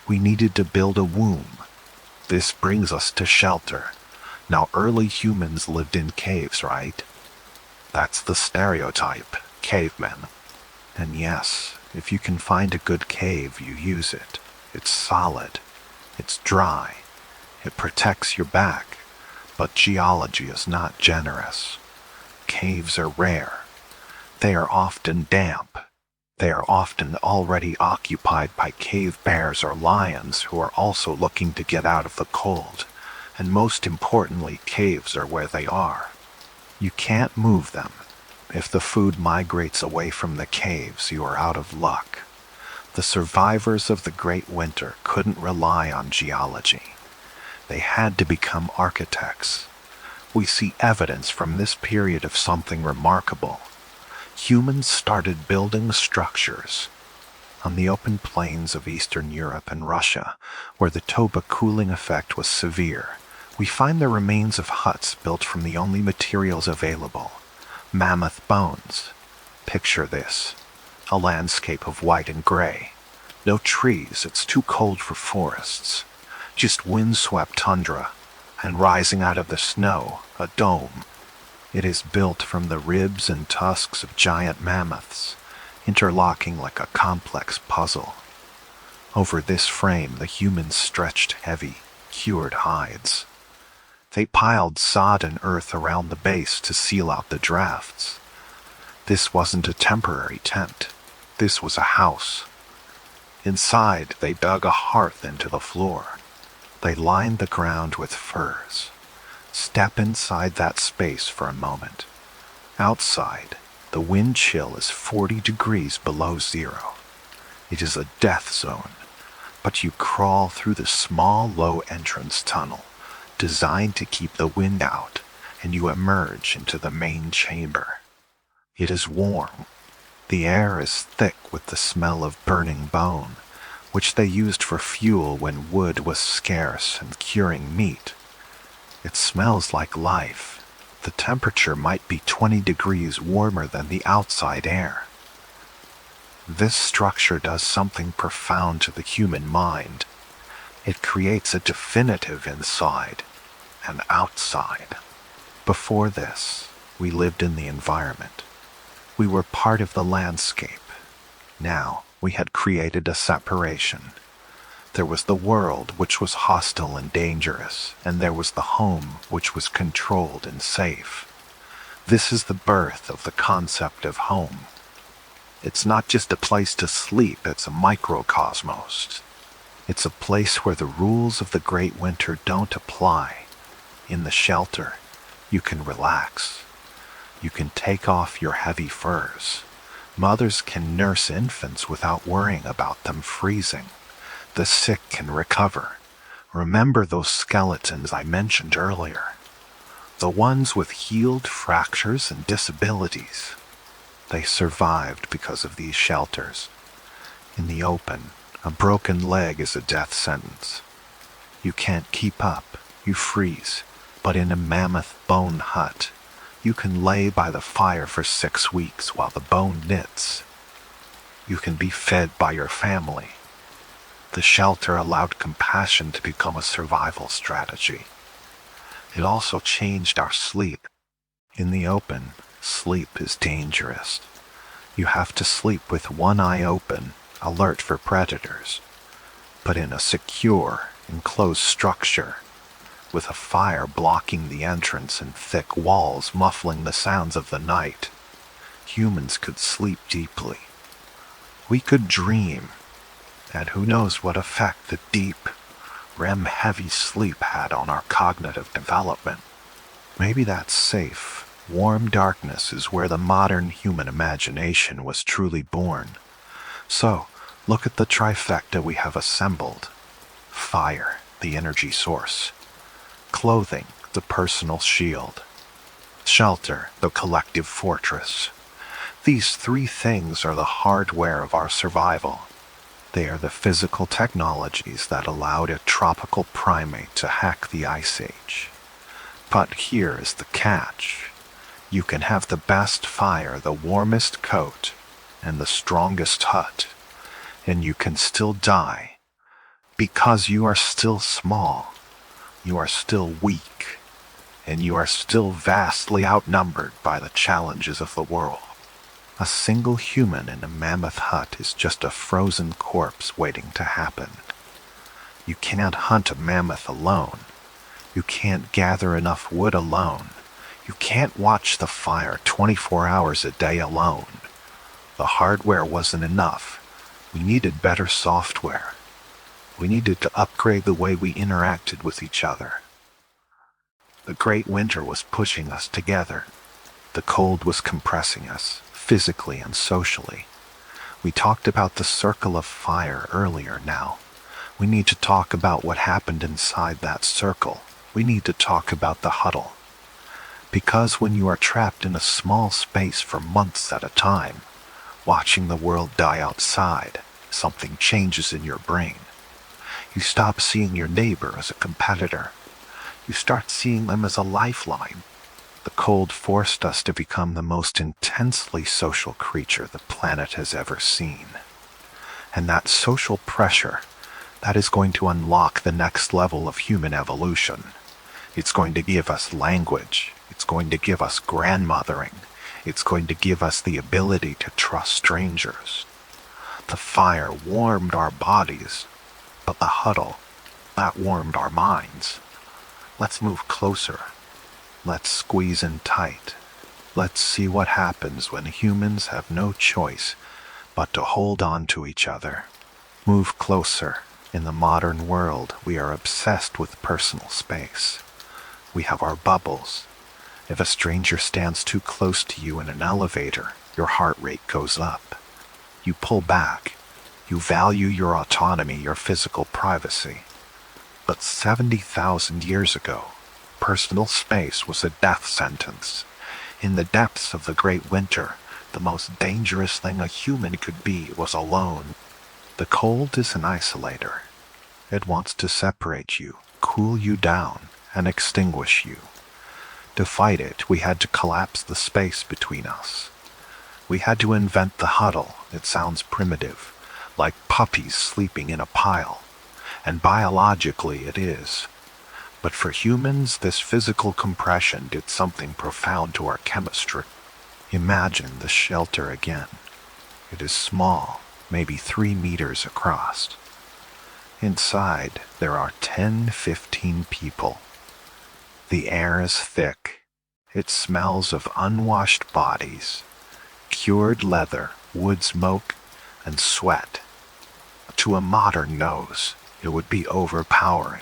We needed to build a womb. This brings us to shelter. Now, early humans lived in caves, right? That's the stereotype, cavemen. And yes, if you can find a good cave, you use it. It's solid. It's dry. It protects your back. But geology is not generous. Caves are rare. They are often damp. They are often already occupied by cave bears or lions who are also looking to get out of the cold. And most importantly, caves are where they are. You can't move them. If the food migrates away from the caves, you are out of luck. The survivors of the Great Winter couldn't rely on geology. They had to become architects. We see evidence from this period of something remarkable. Humans started building structures. On the open plains of Eastern Europe and Russia, where the Toba cooling effect was severe, we find the remains of huts built from the only materials available, mammoth bones. Picture this, a landscape of white and gray. No trees, it's too cold for forests. Just windswept tundra, and rising out of the snow, a dome. It is built from the ribs and tusks of giant mammoths, interlocking like a complex puzzle. Over this frame, the humans stretched heavy, cured hides. They piled sod and earth around the base to seal out the drafts. This wasn't a temporary tent. This was a house. Inside, they dug a hearth into the floor. They lined the ground with furs. Step inside that space for a moment. Outside, the wind chill is 40 degrees below zero. It is a death zone, but you crawl through the small, low entrance tunnel, designed to keep the wind out, and you emerge into the main chamber. It is warm. The air is thick with the smell of burning bone, which they used for fuel when wood was scarce and curing meat. It smells like life. The temperature might be 20 degrees warmer than the outside air. This structure does something profound to the human mind. It creates a definitive inside and outside. Before this, we lived in the environment. We were part of the landscape. Now, we had created a separation. There was the world, which was hostile and dangerous, and there was the home, which was controlled and safe. This is the birth of the concept of home. It's not just a place to sleep, it's a microcosmos. It's a place where the rules of the Great Winter don't apply. In the shelter, you can relax. You can take off your heavy furs. Mothers can nurse infants without worrying about them freezing. The sick can recover. Remember those skeletons I mentioned earlier. The ones with healed fractures and disabilities. They survived because of these shelters. In the open, a broken leg is a death sentence. You can't keep up, you freeze. But in a mammoth bone hut, you can lay by the fire for 6 weeks while the bone knits. You can be fed by your family. The shelter allowed compassion to become a survival strategy. It also changed our sleep. In the open, sleep is dangerous. You have to sleep with one eye open, alert for predators. But in a secure, enclosed structure, with a fire blocking the entrance and thick walls muffling the sounds of the night, humans could sleep deeply. We could dream, and who knows what effect the deep, REM-heavy sleep had on our cognitive development. Maybe that safe, warm darkness is where the modern human imagination was truly born. So, look at the trifecta we have assembled. Fire, the energy source. Clothing, the personal shield. Shelter, the collective fortress. These three things are the hardware of our survival. They are the physical technologies that allowed a tropical primate to hack the Ice Age. But here is the catch. You can have the best fire, the warmest coat, and the strongest hut, and you can still die because you are still small, you are still weak, and you are still vastly outnumbered by the challenges of the world. A single human in a mammoth hut is just a frozen corpse waiting to happen. You can't hunt a mammoth alone. You can't gather enough wood alone. You can't watch the fire 24 hours a day alone. The hardware wasn't enough. We needed better software. We needed to upgrade the way we interacted with each other. The great winter was pushing us together. The cold was compressing us, physically and socially. We talked about the circle of fire earlier now. We need to talk about what happened inside that circle. We need to talk about the huddle. Because when you are trapped in a small space for months at a time, watching the world die outside, something changes in your brain. You stop seeing your neighbor as a competitor. You start seeing them as a lifeline. The cold forced us to become the most intensely social creature the planet has ever seen. And that social pressure, that is going to unlock the next level of human evolution. It's going to give us language. It's going to give us grandmothering. It's going to give us the ability to trust strangers. The fire warmed our bodies, but the huddle, that warmed our minds. Let's move closer. Let's squeeze in tight. Let's see what happens when humans have no choice but to hold on to each other. Move closer. In the modern world, we are obsessed with personal space. We have our bubbles. If a stranger stands too close to you in an elevator, your heart rate goes up. You pull back. You value your autonomy, your physical privacy. But 70,000 years ago, personal space was a death sentence. In the depths of the great winter, the most dangerous thing a human could be was alone. The cold is an isolator. It wants to separate you, cool you down, and extinguish you. To fight it, we had to collapse the space between us. We had to invent the huddle. It sounds primitive, like puppies sleeping in a pile. And biologically it is. But for humans, this physical compression did something profound to our chemistry. Imagine the shelter again. It is small, maybe 3 meters across. Inside, there are 10-15 people. The air is thick. It smells of unwashed bodies, cured leather, wood smoke, and sweat. To a modern nose, it would be overpowering.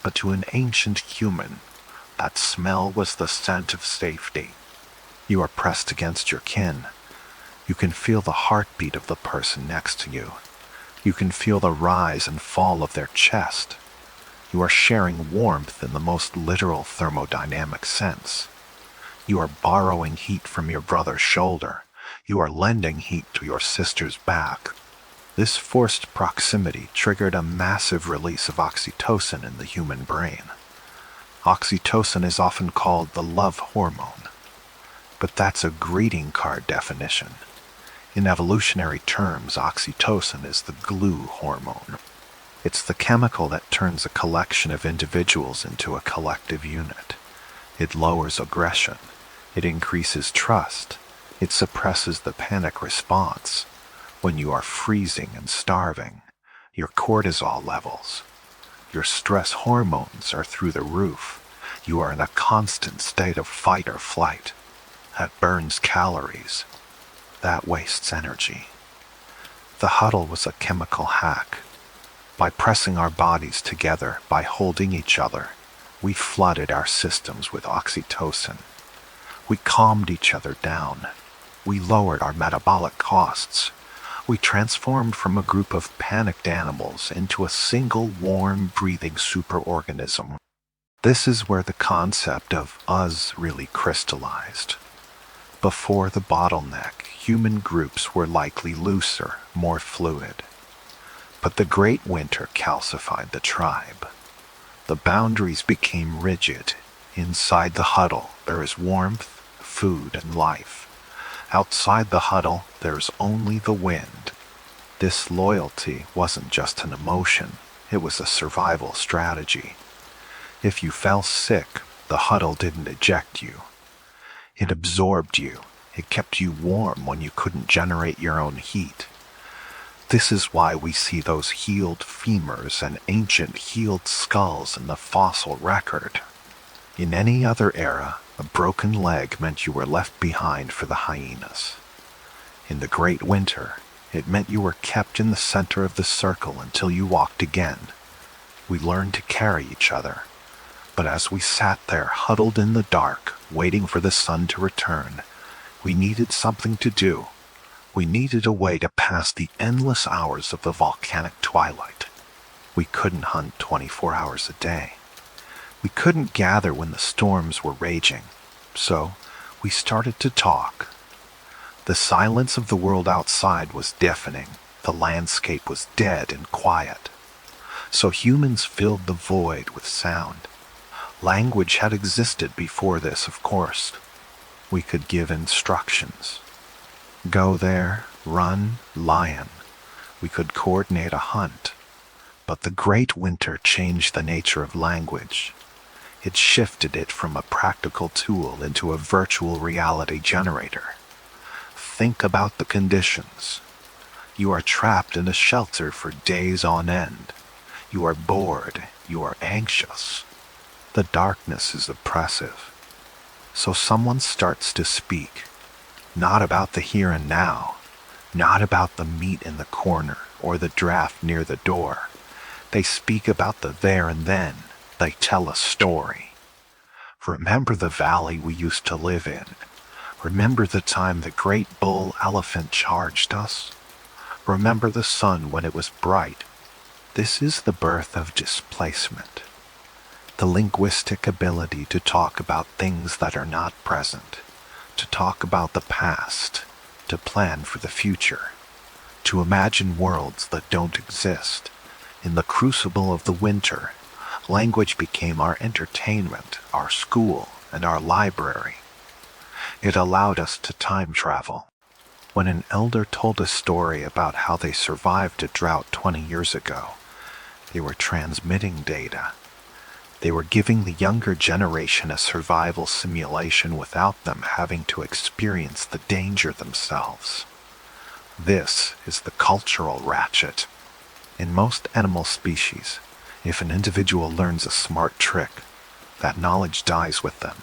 But to an ancient human, that smell was the scent of safety. You are pressed against your kin. You can feel the heartbeat of the person next to you. You can feel the rise and fall of their chest. You are sharing warmth in the most literal thermodynamic sense. You are borrowing heat from your brother's shoulder. You are lending heat to your sister's back. This forced proximity triggered a massive release of oxytocin in the human brain. Oxytocin is often called the love hormone. But that's a greeting card definition. In evolutionary terms, oxytocin is the glue hormone. It's the chemical that turns a collection of individuals into a collective unit. It lowers aggression. It increases trust. It suppresses the panic response. When you are freezing and starving, your cortisol levels, your stress hormones are through the roof. You are in a constant state of fight or flight. That burns calories. That wastes energy. The huddle was a chemical hack. By pressing our bodies together, by holding each other, We flooded our systems with oxytocin. We calmed each other down. We lowered our metabolic costs. We transformed from a group of panicked animals into a single warm, breathing superorganism. This is where the concept of us really crystallized. Before the bottleneck, human groups were likely looser, more fluid. But the Great Winter calcified the tribe. The boundaries became rigid. Inside the huddle, there is warmth, food, and life. Outside the huddle, there's only the wind. This loyalty wasn't just an emotion, it was a survival strategy. If you fell sick, the huddle didn't eject you. It absorbed you. It kept you warm when you couldn't generate your own heat. This is why we see those healed femurs and ancient healed skulls in the fossil record. In any other era, a broken leg meant you were left behind for the hyenas. In the Great Winter, it meant you were kept in the center of the circle until you walked again. We learned to carry each other. But as we sat there huddled in the dark, waiting for the sun to return, we needed something to do. We needed a way to pass the endless hours of the volcanic twilight. We couldn't hunt 24 hours a day. We couldn't gather when the storms were raging. So we started to talk. The silence of the world outside was deafening. The landscape was dead and quiet. So humans filled the void with sound. Language had existed before this, of course. We could give instructions. Go there, run, lion. We could coordinate a hunt. But the Great Winter changed the nature of language. It shifted it from a practical tool into a virtual reality generator. Think about the conditions. You are trapped in a shelter for days on end. You are bored. You are anxious. The darkness is oppressive. So someone starts to speak. Not about the here and now. Not about the meat in the corner or the draft near the door. They speak about the there and then. They tell a story. Remember the valley we used to live in. Remember the time the great bull elephant charged us. Remember the sun when it was bright. This is the birth of displacement. The linguistic ability to talk about things that are not present, to talk about the past, to plan for the future, to imagine worlds that don't exist. In the crucible of the winter, language became our entertainment, our school, and our library. It allowed us to time travel. When an elder told a story about how they survived a drought 20 years ago, they were transmitting data. They were giving the younger generation a survival simulation without them having to experience the danger themselves. This is the cultural ratchet. In most animal species, if an individual learns a smart trick, that knowledge dies with them.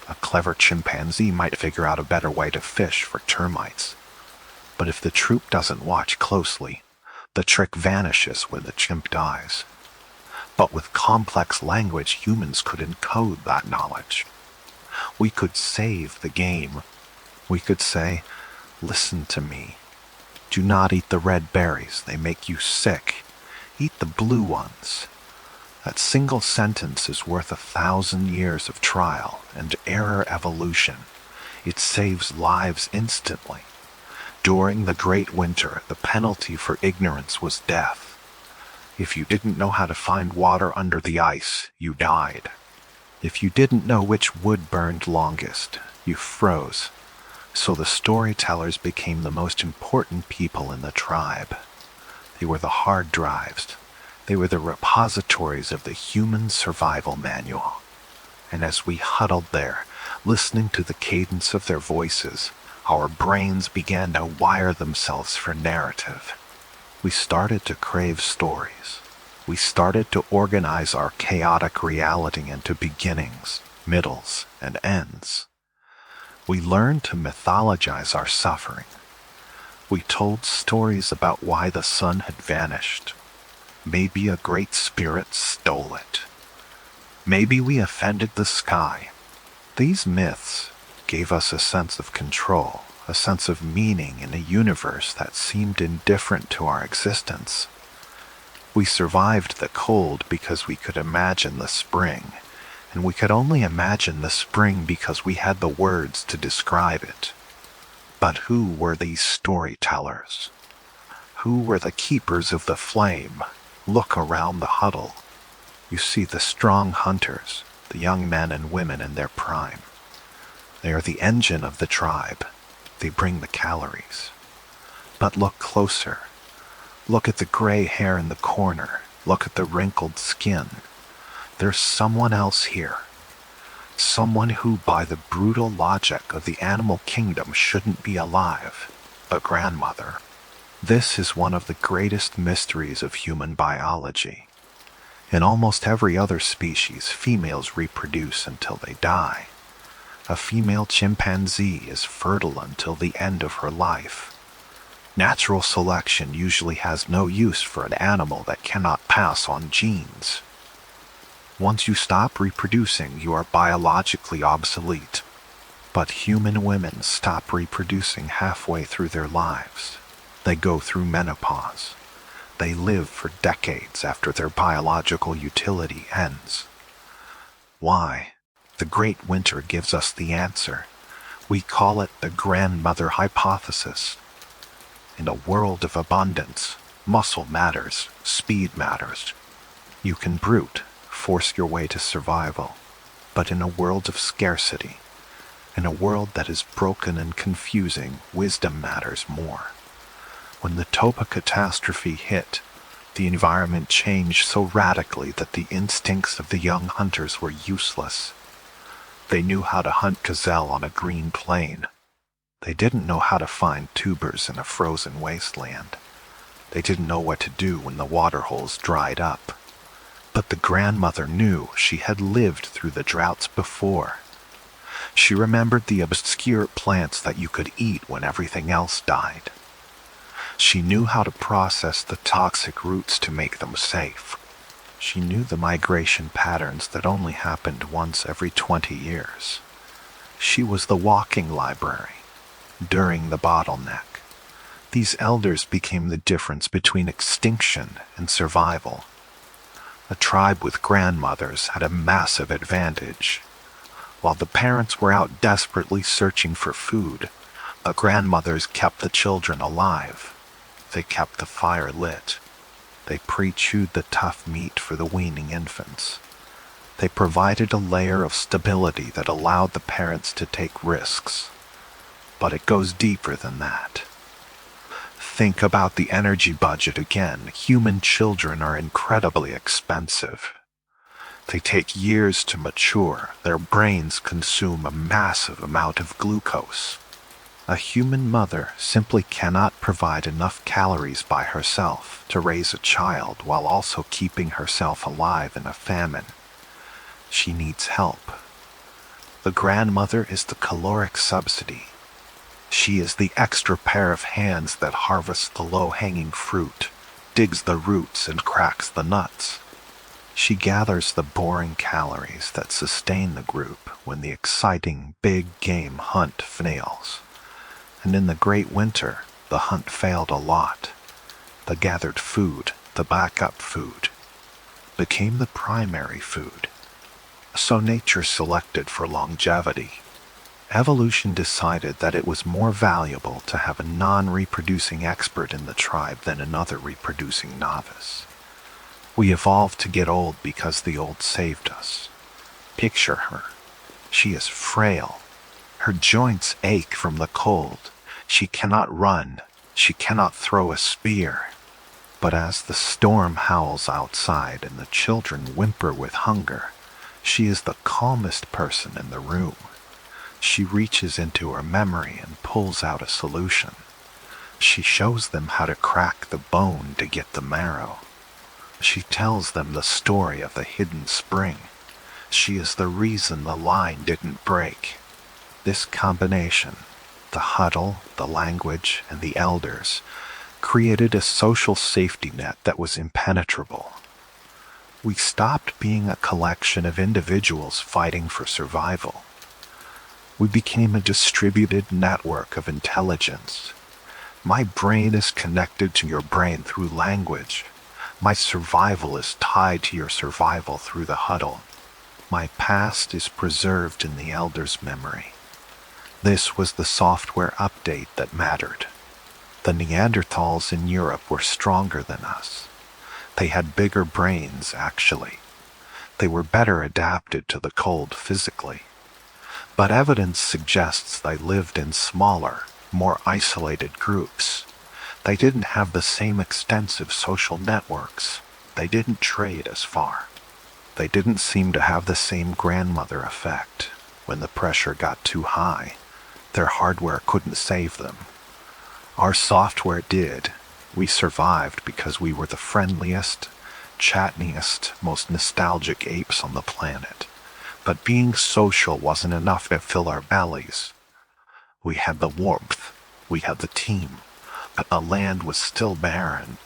A clever chimpanzee might figure out a better way to fish for termites. But if the troop doesn't watch closely, the trick vanishes when the chimp dies. But with complex language, humans could encode that knowledge. We could save the game. We could say, listen to me. Do not eat the red berries, they make you sick. Eat the blue ones. That single sentence is worth 1,000 years of trial and error evolution. It saves lives instantly. During the Great Winter, the penalty for ignorance was death. If you didn't know how to find water under the ice, you died. If you didn't know which wood burned longest, you froze. So the storytellers became the most important people in the tribe. They were the hard drives. They were the repositories of the human survival manual. And as we huddled there, listening to the cadence of their voices, our brains began to wire themselves for narrative. We started to crave stories. We started to organize our chaotic reality into beginnings, middles, and ends. We learned to mythologize our suffering. We told stories about why the sun had vanished. Maybe a great spirit stole it. Maybe we offended the sky. These myths gave us a sense of control, a sense of meaning in a universe that seemed indifferent to our existence. We survived the cold because we could imagine the spring, and we could only imagine the spring because we had the words to describe it. But who were these storytellers? Who were the keepers of the flame? Look around the huddle. You see the strong hunters, the young men and women in their prime. They are the engine of the tribe. They bring the calories. But look closer. Look at the gray hair in the corner. Look at the wrinkled skin. There's someone else here. Someone who, by the brutal logic of the animal kingdom, shouldn't be alive. A grandmother. This is one of the greatest mysteries of human biology. In almost every other species, females reproduce until they die. A female chimpanzee is fertile until the end of her life. Natural selection usually has no use for an animal that cannot pass on genes. Once you stop reproducing, you are biologically obsolete. But human women stop reproducing halfway through their lives. They go through menopause. They live for decades after their biological utility ends. Why? The great winter gives us the answer. We call it the grandmother hypothesis. In a world of abundance, muscle matters, speed matters. You can brute, force your way to survival. But in a world of scarcity, in a world that is broken and confusing, wisdom matters more. When the Toba catastrophe hit, the environment changed so radically that the instincts of the young hunters were useless. They knew how to hunt gazelle on a green plain. They didn't know how to find tubers in a frozen wasteland. They didn't know what to do when the waterholes dried up. But the grandmother knew. She had lived through the droughts before. She remembered the obscure plants that you could eat when everything else died. She knew how to process the toxic roots to make them safe. She knew the migration patterns that only happened once every 20 years. She was the walking library. During the bottleneck, these elders became the difference between extinction and survival. A tribe with grandmothers had a massive advantage. While the parents were out desperately searching for food, the grandmothers kept the children alive. They kept the fire lit. They pre-chewed the tough meat for the weaning infants. They provided a layer of stability that allowed the parents to take risks. But it goes deeper than that. Think about the energy budget again. Human children are incredibly expensive. They take years to mature. Their brains consume a massive amount of glucose. A human mother simply cannot provide enough calories by herself to raise a child while also keeping herself alive in a famine. She needs help. The grandmother is the caloric subsidy. She is the extra pair of hands that harvests the low-hanging fruit, digs the roots, and cracks the nuts. She gathers the boring calories that sustain the group when the exciting big game hunt fails. And in the great winter, the hunt failed a lot. The gathered food, the backup food, became the primary food. So nature selected for longevity. Evolution decided that it was more valuable to have a non-reproducing expert in the tribe than another reproducing novice. We evolved to get old because the old saved us. Picture her. She is frail. Her joints ache from the cold. She cannot run. She cannot throw a spear. But as the storm howls outside and the children whimper with hunger, she is the calmest person in the room. She reaches into her memory and pulls out a solution. She shows them how to crack the bone to get the marrow. She tells them the story of the hidden spring. She is the reason the line didn't break. This combination, the huddle, the language, and the elders, created a social safety net that was impenetrable. We stopped being a collection of individuals fighting for survival. We became a distributed network of intelligence. My brain is connected to your brain through language. My survival is tied to your survival through the huddle. My past is preserved in the elder's memory. This was the software update that mattered. The Neanderthals in Europe were stronger than us. They had bigger brains, actually. They were better adapted to the cold physically. But evidence suggests they lived in smaller, more isolated groups. They didn't have the same extensive social networks. They didn't trade as far. They didn't seem to have the same grandmother effect. When the pressure got too high, their hardware couldn't save them. Our software did. We survived because we were the friendliest, chattiest, most nostalgic apes on the planet. But being social wasn't enough to fill our bellies. We had the warmth, we had the team, but the land was still barren.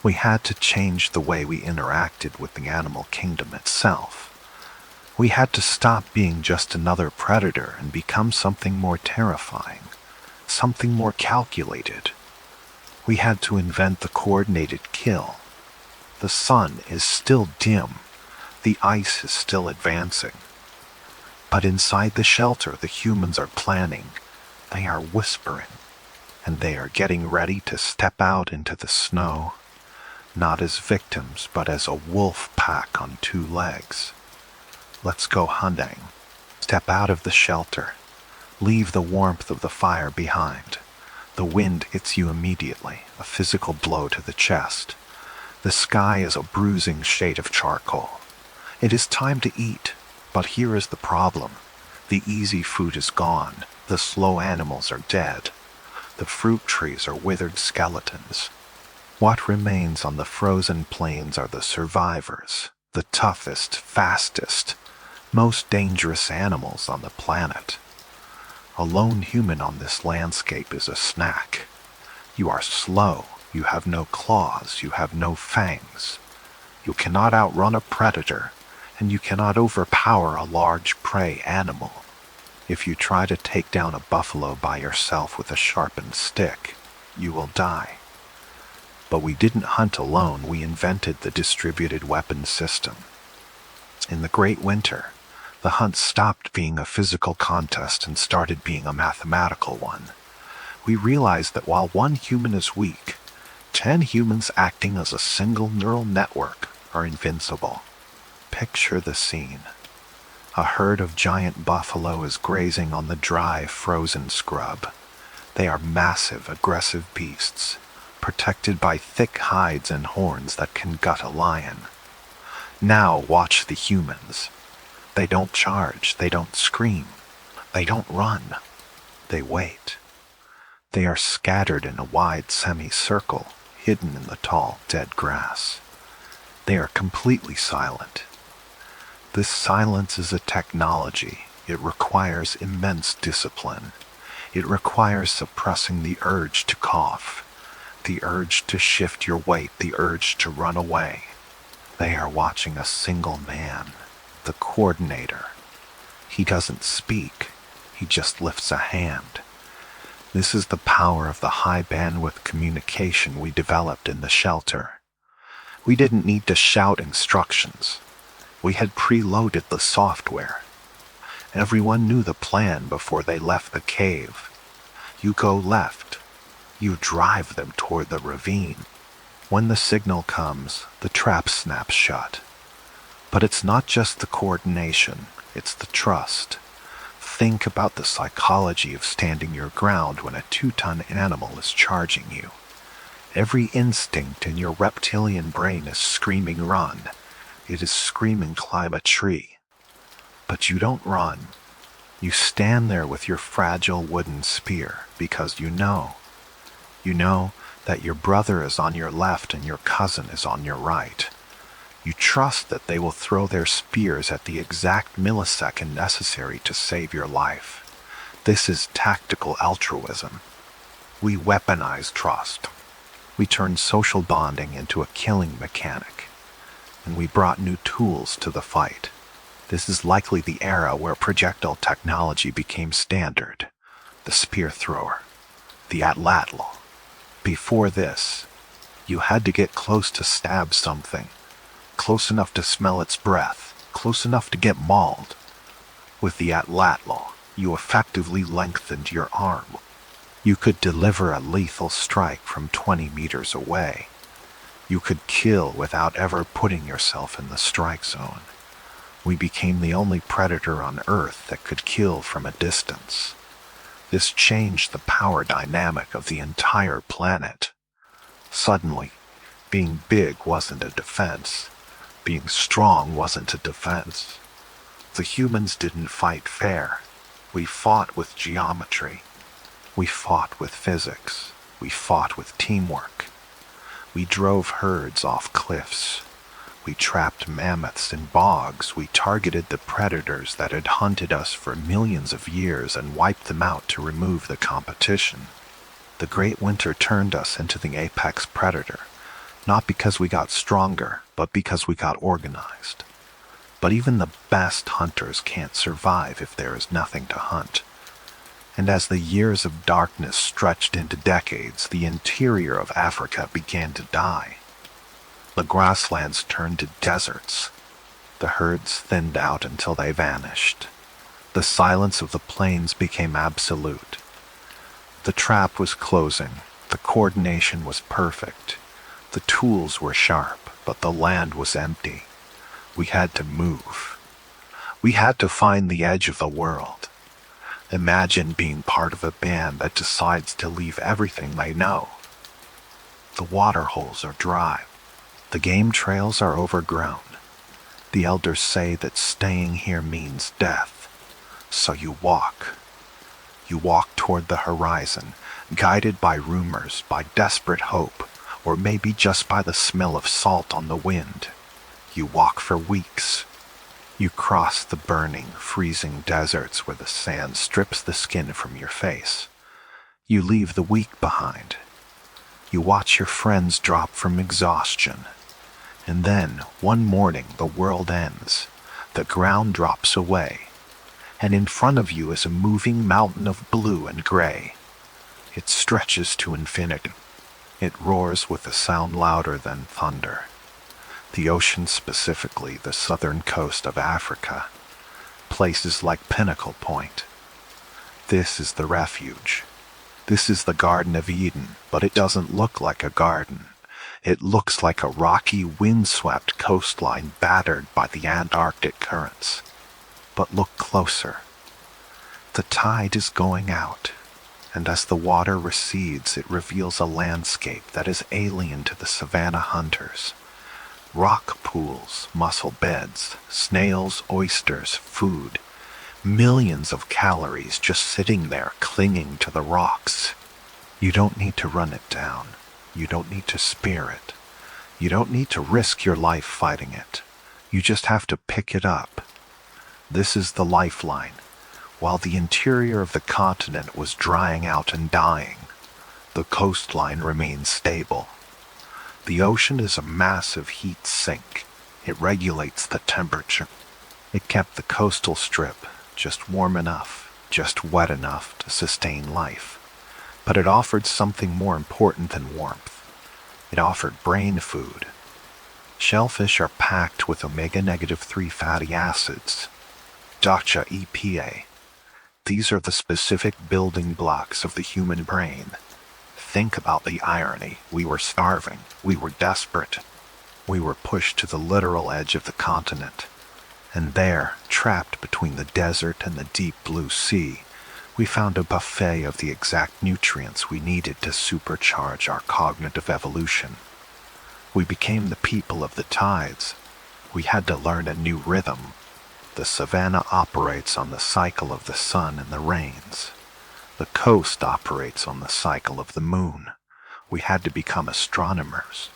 We had to change the way we interacted with the animal kingdom itself. We had to stop being just another predator and become something more terrifying, something more calculated. We had to invent the coordinated kill. The sun is still dim. The ice is still advancing. But inside the shelter, the humans are planning. They are whispering. And they are getting ready to step out into the snow, not as victims, but as a wolf pack on two legs. Let's go hunting. Step out of the shelter. Leave the warmth of the fire behind. The wind hits you immediately, a physical blow to the chest. The sky is a bruising shade of charcoal. It is time to eat, but here is the problem. The easy food is gone. The slow animals are dead. The fruit trees are withered skeletons. What remains on the frozen plains are the survivors, the toughest, fastest, most dangerous animals on the planet. A lone human on this landscape is a snack. You are slow, you have no claws, you have no fangs. You cannot outrun a predator, and you cannot overpower a large prey animal. If you try to take down a buffalo by yourself with a sharpened stick, you will die. But we didn't hunt alone, we invented the distributed weapons system. In the Great Winter, the hunt stopped being a physical contest and started being a mathematical one. We realized that while one human is weak, 10 humans acting as a single neural network are invincible. Picture the scene. A herd of giant buffalo is grazing on the dry, frozen scrub. They are massive, aggressive beasts, protected by thick hides and horns that can gut a lion. Now watch the humans. They don't charge, they don't scream, they don't run. They wait. They are scattered in a wide semicircle, hidden in the tall, dead grass. They are completely silent. This silence is a technology. It requires immense discipline. It requires suppressing the urge to cough, the urge to shift your weight, the urge to run away. They are watching a single man, the coordinator. He doesn't speak. He just lifts a hand. This is the power of the high bandwidth communication we developed in the shelter. We didn't need to shout instructions. We had preloaded the software. Everyone knew the plan before they left the cave. You go left. You drive them toward the ravine. When the signal comes, the trap snaps shut. But it's not just the coordination, it's the trust. Think about the psychology of standing your ground when a 2-ton animal is charging you. Every instinct in your reptilian brain is screaming run. It is screaming climb a tree. But you don't run. You stand there with your fragile wooden spear because you know. You know that your brother is on your left and your cousin is on your right. You trust that they will throw their spears at the exact millisecond necessary to save your life. This is tactical altruism. We weaponize trust. We turn social bonding into a killing mechanic. and we brought new tools to the fight. This is likely the era where projectile technology became standard. The spear thrower, the atlatl. Before this, you had to get close to stab something, close enough to smell its breath, close enough to get mauled. With the atlatl, you effectively lengthened your arm. You could deliver a lethal strike from 20 meters away. You could kill without ever putting yourself in the strike zone. We became the only predator on Earth that could kill from a distance. This changed the power dynamic of the entire planet. Suddenly, being big wasn't a defense. Being strong wasn't a defense. The humans didn't fight fair. We fought with geometry. We fought with physics. We fought with teamwork. We drove herds off cliffs. We trapped mammoths in bogs. We targeted the predators that had hunted us for millions of years and wiped them out to remove the competition. The Great Winter turned us into the apex predator, not because we got stronger, but because we got organized. But even the best hunters can't survive if there is nothing to hunt. And as the years of darkness stretched into decades, the interior of Africa began to die. The grasslands turned to deserts. The herds thinned out until they vanished. The silence of the plains became absolute. The trap was closing. The coordination was perfect. The tools were sharp, but the land was empty. We had to move. We had to find the edge of the world. Imagine being part of a band that decides to leave everything they know. The water holes are dry. The game trails are overgrown. The elders say that staying here means death. So you walk. You walk toward the horizon, guided by rumors, by desperate hope, or maybe just by the smell of salt on the wind. You walk for weeks. You cross the burning, freezing deserts where the sand strips the skin from your face. You leave the weak behind. You watch your friends drop from exhaustion. And then, one morning, the world ends. The ground drops away. And in front of you is a moving mountain of blue and gray. It stretches to infinity. It roars with a sound louder than thunder. The ocean, specifically the southern coast of Africa, places like Pinnacle Point. This is the refuge. This is the Garden of Eden, but it doesn't look like a garden. It looks like a rocky, windswept coastline battered by the Antarctic currents. But look closer. The tide is going out, and as the water recedes, it reveals a landscape that is alien to the savanna hunters. Rock pools, mussel beds, snails, oysters, food. Millions of calories just sitting there clinging to the rocks. You don't need to run it down. You don't need to spear it. You don't need to risk your life fighting it. You just have to pick it up. This is the lifeline. While the interior of the continent was drying out and dying, the coastline remained stable. The ocean is a massive heat sink. It regulates the temperature. It kept the coastal strip just warm enough, just wet enough to sustain life. But it offered something more important than warmth. It offered brain food. Shellfish are packed with omega-3 fatty acids, DHA EPA. These are the specific building blocks of the human brain. Think about the irony. We were starving. We were desperate. We were pushed to the literal edge of the continent. And there, trapped between the desert and the deep blue sea, we found a buffet of the exact nutrients we needed to supercharge our cognitive evolution. We became the people of the tides. We had to learn a new rhythm. The savanna operates on the cycle of the sun and the rains. The coast operates on the cycle of the moon. We had to become astronomers.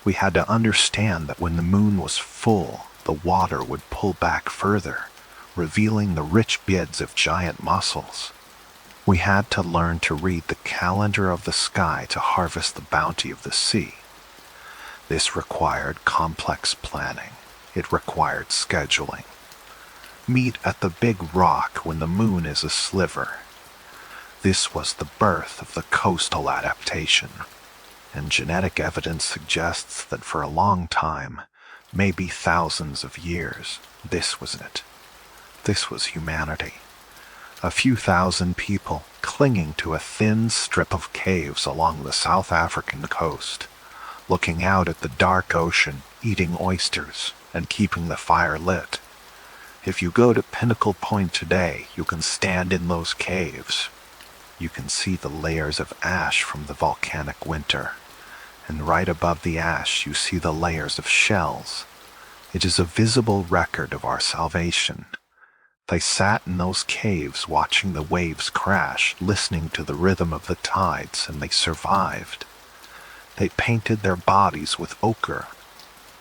We had to understand that when the moon was full, the water would pull back further, revealing the rich beds of giant mussels. We had to learn to read the calendar of the sky to harvest the bounty of the sea. This required complex planning. It required scheduling. Meet at the big rock when the moon is a sliver. This was the birth of the coastal adaptation. And genetic evidence suggests that for a long time, maybe thousands of years, this was it. This was humanity. A few thousand people clinging to a thin strip of caves along the South African coast, looking out at the dark ocean, eating oysters, and keeping the fire lit. If you go to Pinnacle Point today, you can stand in those caves. You can see the layers of ash from the volcanic winter, and right above the ash you see the layers of shells. It is a visible record of our salvation. They sat in those caves watching the waves crash, listening to the rhythm of the tides, and they survived. They painted their bodies with ochre.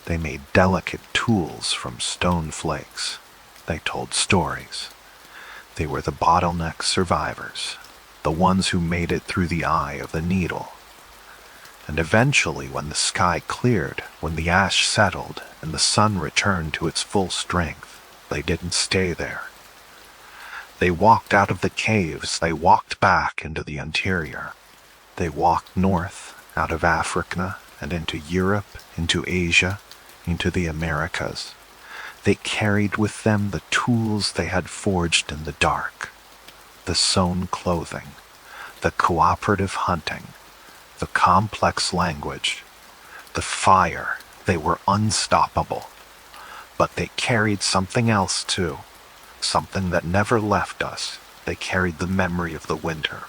They made delicate tools from stone flakes. They told stories. They were the bottleneck survivors, the ones who made it through the eye of the needle. And eventually, when the sky cleared, when the ash settled, and the sun returned to its full strength, they didn't stay there. They walked out of the caves, they walked back into the interior. They walked north, out of Africa, and into Europe, into Asia, into the Americas. They carried with them the tools they had forged in the dark, the sewn clothing, the cooperative hunting, the complex language, the fire. They were unstoppable. But they carried something else too, something that never left us. They carried the memory of the winter.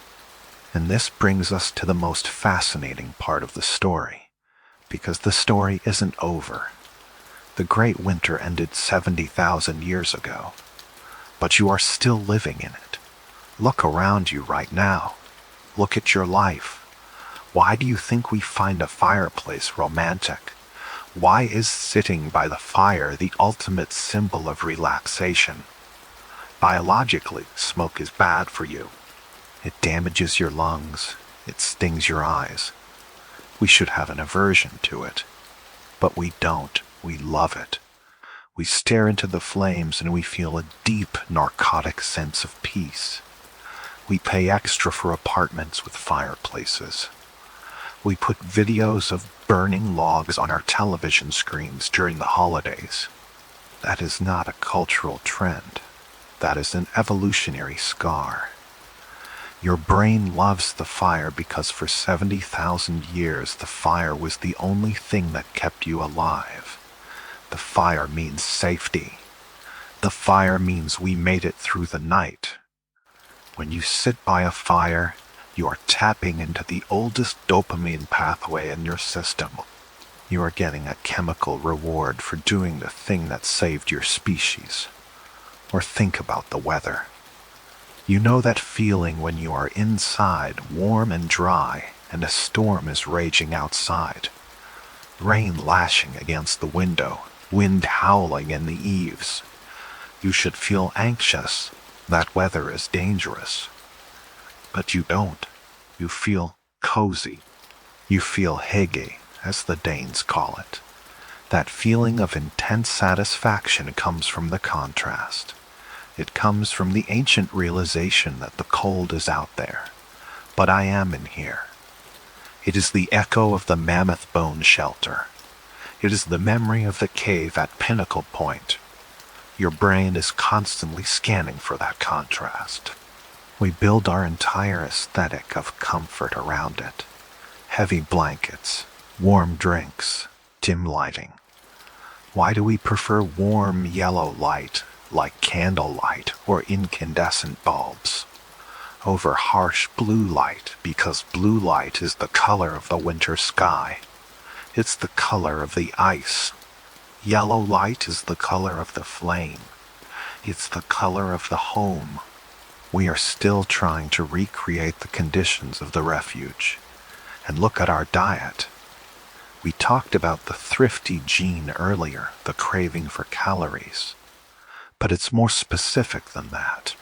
And this brings us to the most fascinating part of the story, because the story isn't over. The Great Winter ended 70,000 years ago, but you are still living in it. Look around you right now. Look at your life. Why do you think we find a fireplace romantic? Why is sitting by the fire the ultimate symbol of relaxation? Biologically, smoke is bad for you. It damages your lungs. It stings your eyes. We should have an aversion to it. But we don't. We love it. We stare into the flames and we feel a deep, narcotic sense of peace. We pay extra for apartments with fireplaces. We put videos of burning logs on our television screens during the holidays. That is not a cultural trend. That is an evolutionary scar. Your brain loves the fire because for 70,000 years the fire was the only thing that kept you alive. The fire means safety. The fire means we made it through the night. When you sit by a fire, you are tapping into the oldest dopamine pathway in your system. You are getting a chemical reward for doing the thing that saved your species. Or think about the weather. You know that feeling when you are inside, warm and dry, and a storm is raging outside. Rain lashing against the window, wind howling in the eaves. You should feel anxious. That weather is dangerous. But you don't. You feel cozy. You feel hygge, as the Danes call it. That feeling of intense satisfaction comes from the contrast. It comes from the ancient realization that the cold is out there, but I am in here. It is the echo of the mammoth bone shelter. It is the memory of the cave at Pinnacle Point. Your brain is constantly scanning for that contrast. We build our entire aesthetic of comfort around it. Heavy blankets, warm drinks, dim lighting. Why do we prefer warm yellow light, like candlelight or incandescent bulbs, over harsh blue light? Because blue light is the color of the winter sky. It's the color of the ice. Yellow light is the color of the flame. It's the color of the home. We are still trying to recreate the conditions of the refuge. And look at our diet. We talked about the thrifty gene earlier, the craving for calories. But it's more specific than that.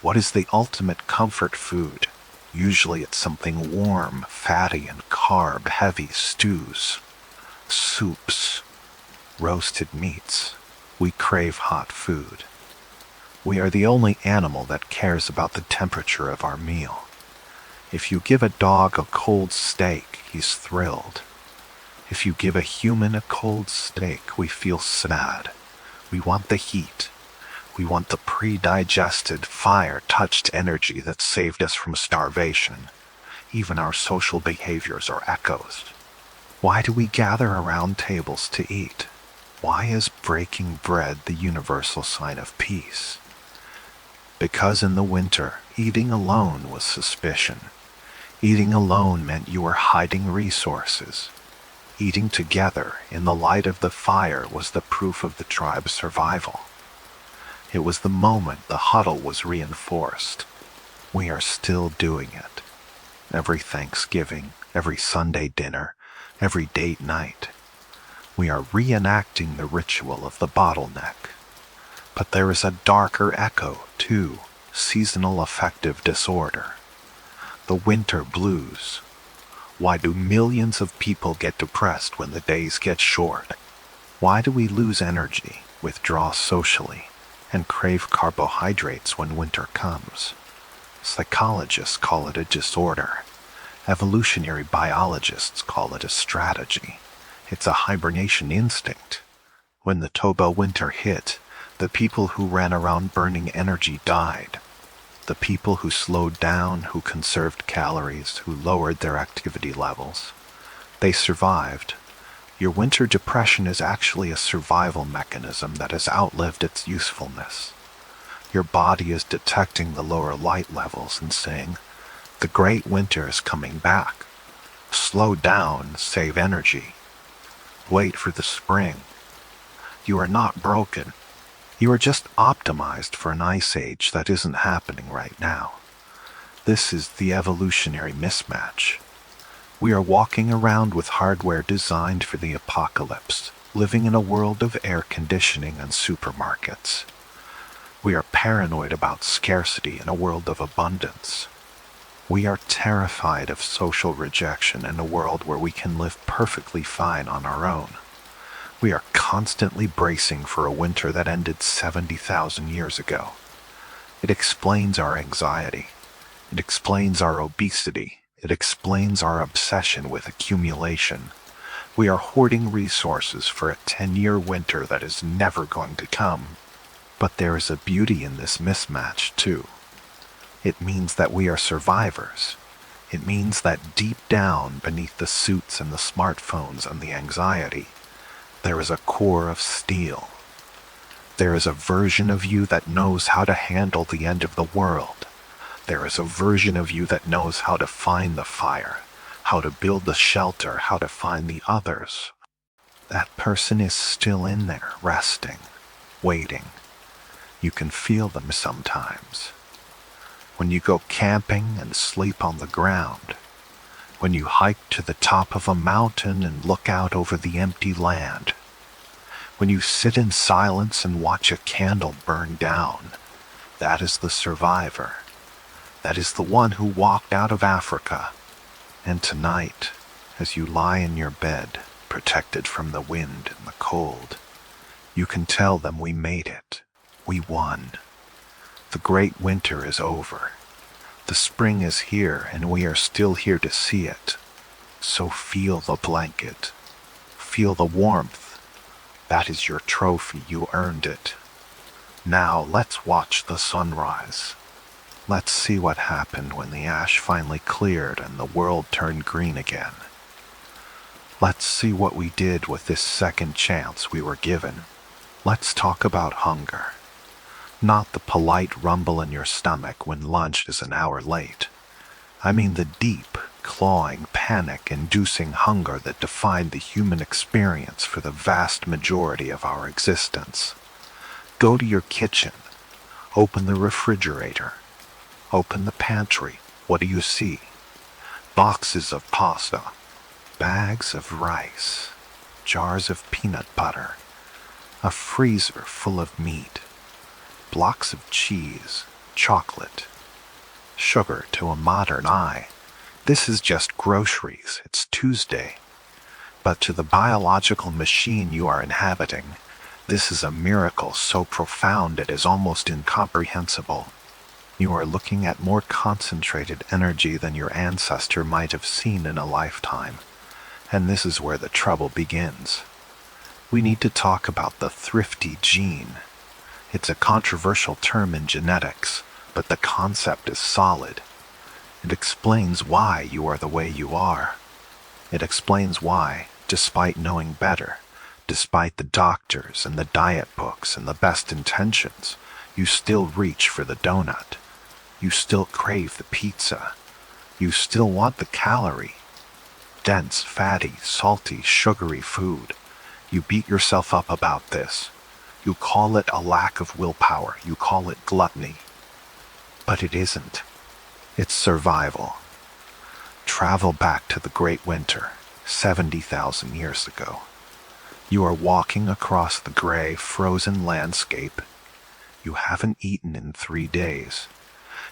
What is the ultimate comfort food? Usually it's something warm, fatty, and carb-heavy stews. soups, roasted meats. We crave hot food. We are the only animal that cares about the temperature of our meal. If you give a dog a cold steak, he's thrilled. If you give a human a cold steak, we feel sad. We want the heat. We want the pre-digested, fire-touched energy that saved us from starvation. Even our social behaviors are echoes. Why do we gather around tables to eat? Why is breaking bread the universal sign of peace? Because in the winter, eating alone was suspicion. Eating alone meant you were hiding resources. Eating together in the light of the fire was the proof of the tribe's survival. It was the moment the huddle was reinforced. We are still doing it. Every Thanksgiving, every Sunday dinner, every date night. We are reenacting the ritual of the bottleneck. But there is a darker echo, too, seasonal affective disorder. The winter blues. Why do millions of people get depressed when the days get short? Why do we lose energy, withdraw socially, and crave carbohydrates when winter comes? Psychologists call it a disorder. Evolutionary biologists call it a strategy. It's a hibernation instinct. When the Toba winter hit, the people who ran around burning energy died. The people who slowed down, who conserved calories, who lowered their activity levels, they survived. Your winter depression is actually a survival mechanism that has outlived its usefulness. Your body is detecting the lower light levels and saying, "The great winter is coming back. Slow down, save energy. Wait for the spring." You are not broken. You are just optimized for an ice age that isn't happening right now. This is the evolutionary mismatch. We are walking around with hardware designed for the apocalypse, living in a world of air conditioning and supermarkets. We are paranoid about scarcity in a world of abundance. We are terrified of social rejection in a world where we can live perfectly fine on our own. We are constantly bracing for a winter that ended 70,000 years ago. It explains our anxiety. It explains our obesity. It explains our obsession with accumulation. We are hoarding resources for a 10-year winter that is never going to come. But there is a beauty in this mismatch, too. It means that we are survivors. It means that deep down beneath the suits and the smartphones and the anxiety, there is a core of steel. There is a version of you that knows how to handle the end of the world. There is a version of you that knows how to find the fire, how to build the shelter, how to find the others. That person is still in there, resting, waiting. You can feel them sometimes. When you go camping and sleep on the ground, when you hike to the top of a mountain and look out over the empty land, when you sit in silence and watch a candle burn down, that is the survivor. That is the one who walked out of Africa. And tonight, as you lie in your bed, protected from the wind and the cold, you can tell them we made it. We won. The great winter is over. The spring is here, and we are still here to see it. So feel the blanket. Feel the warmth. That is your trophy. You earned it. Now let's watch the sunrise. Let's see what happened when the ash finally cleared and the world turned green again. Let's see what we did with this second chance we were given. Let's talk about hunger. Not the polite rumble in your stomach when lunch is an hour late. I mean the deep, clawing, panic-inducing hunger that defined the human experience for the vast majority of our existence. Go to your kitchen. Open the refrigerator. Open the pantry. What do you see? Boxes of pasta. Bags of rice. Jars of peanut butter. A freezer full of meat. Blocks of cheese, chocolate, sugar to a modern eye. This is just groceries. It's Tuesday. But to the biological machine you are inhabiting, this is a miracle so profound it is almost incomprehensible. You are looking at more concentrated energy than your ancestor might have seen in a lifetime. And this is where the trouble begins. We need to talk about the thrifty gene. It's a controversial term in genetics, but the concept is solid. It explains why you are the way you are. It explains why, despite knowing better, despite the doctors and the diet books and the best intentions, you still reach for the donut. You still crave the pizza. You still want the calorie. Dense, fatty, salty, sugary food. You beat yourself up about this. You call it a lack of willpower. You call it gluttony. But it isn't. It's survival. Travel back to the Great Winter, 70,000 years ago. You are walking across the gray, frozen landscape. You haven't eaten in 3 days.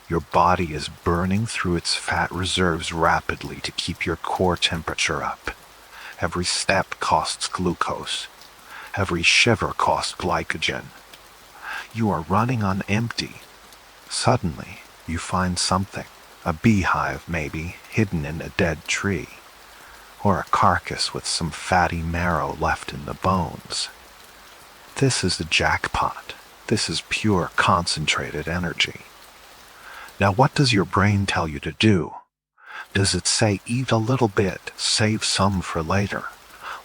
Your body is burning through its fat reserves rapidly to keep your core temperature up. Every step costs glucose. Every shiver costs glycogen. You are running on empty. Suddenly, you find something. A beehive, maybe, hidden in a dead tree. Or a carcass with some fatty marrow left in the bones. This is the jackpot. This is pure concentrated energy. Now what does your brain tell you to do? Does it say eat a little bit, save some for later?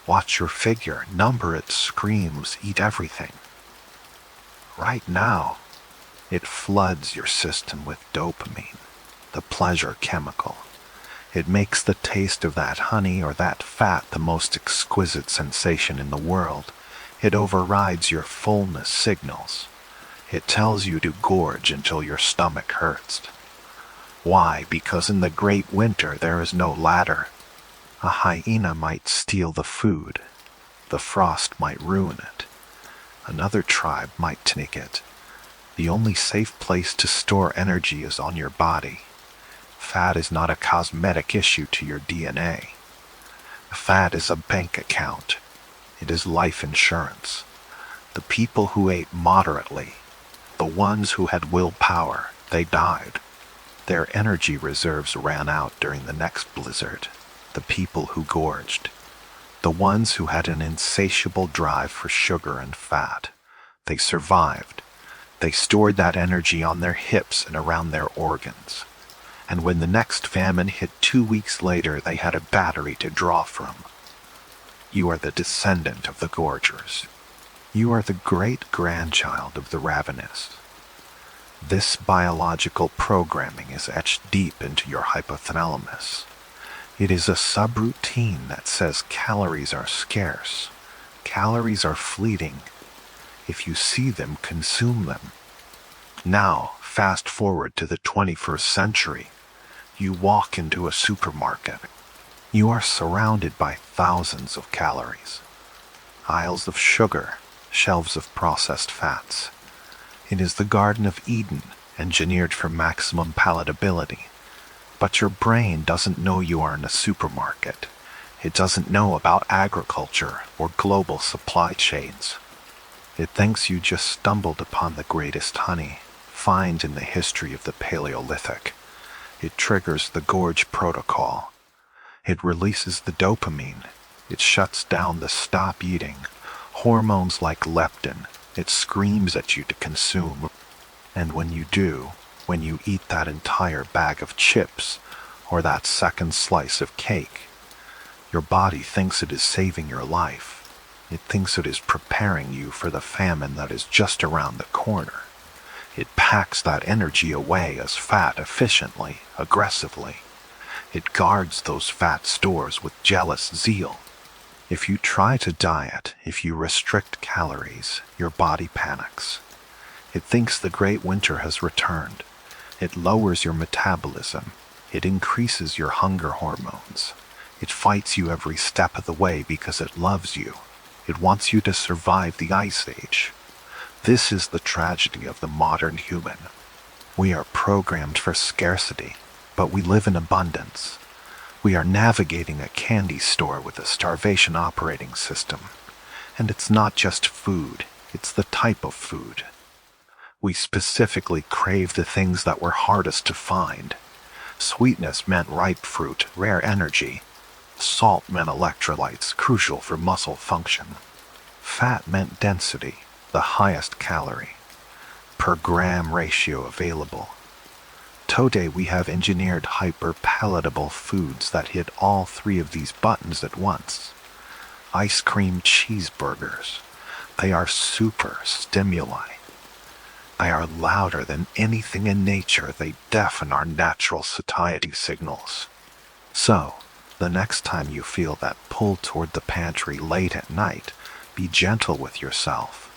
Watch your figure, number it, screams, eat everything. Right now, it floods your system with dopamine, the pleasure chemical. It makes the taste of that honey or that fat the most exquisite sensation in the world. It overrides your fullness signals. It tells you to gorge until your stomach hurts. Why? Because in the Great Winter there is no ladder. A hyena might steal the food. The frost might ruin it. Another tribe might take it. The only safe place to store energy is on your body. Fat is not a cosmetic issue to your DNA. Fat is a bank account. It is life insurance. The people who ate moderately, the ones who had willpower, they died. Their energy reserves ran out during the next blizzard. The people who gorged, the ones who had an insatiable drive for sugar and fat, they survived. They stored that energy on their hips and around their organs. And when the next famine hit 2 weeks later, they had a battery to draw from. You are the descendant of the gorgers. You are the great-grandchild of the ravenous. This biological programming is etched deep into your hypothalamus. It is a subroutine that says calories are scarce. Calories are fleeting. If you see them, consume them. Now, fast forward to the 21st century. You walk into a supermarket. You are surrounded by thousands of calories. Aisles of sugar, shelves of processed fats. It is the Garden of Eden, engineered for maximum palatability. But your brain doesn't know you are in a supermarket. It doesn't know about agriculture or global supply chains. It thinks you just stumbled upon the greatest honey, find in the history of the Paleolithic. It triggers the gorge protocol. It releases the dopamine. It shuts down the stop eating. Hormones like leptin. It screams at you to consume. And when you do, when you eat that entire bag of chips or that second slice of cake, your body thinks it is saving your life. It thinks it is preparing you for the famine that is just around the corner. It packs that energy away as fat efficiently, aggressively. It guards those fat stores with jealous zeal. If you try to diet, if you restrict calories, your body panics. It thinks the great winter has returned. It lowers your metabolism. It increases your hunger hormones. It fights you every step of the way because it loves you. It wants you to survive the Ice Age. This is the tragedy of the modern human. We are programmed for scarcity, but we live in abundance. We are navigating a candy store with a starvation operating system. And it's not just food, it's the type of food. We specifically crave the things that were hardest to find. Sweetness meant ripe fruit, rare energy. Salt meant electrolytes, crucial for muscle function. Fat meant density, the highest calorie per gram ratio available. Today we have engineered hyper-palatable foods that hit all three of these buttons at once. Ice cream cheeseburgers. They are super stimuli. They are louder than anything in nature. They deafen our natural satiety signals. So, the next time you feel that pull toward the pantry late at night, be gentle with yourself.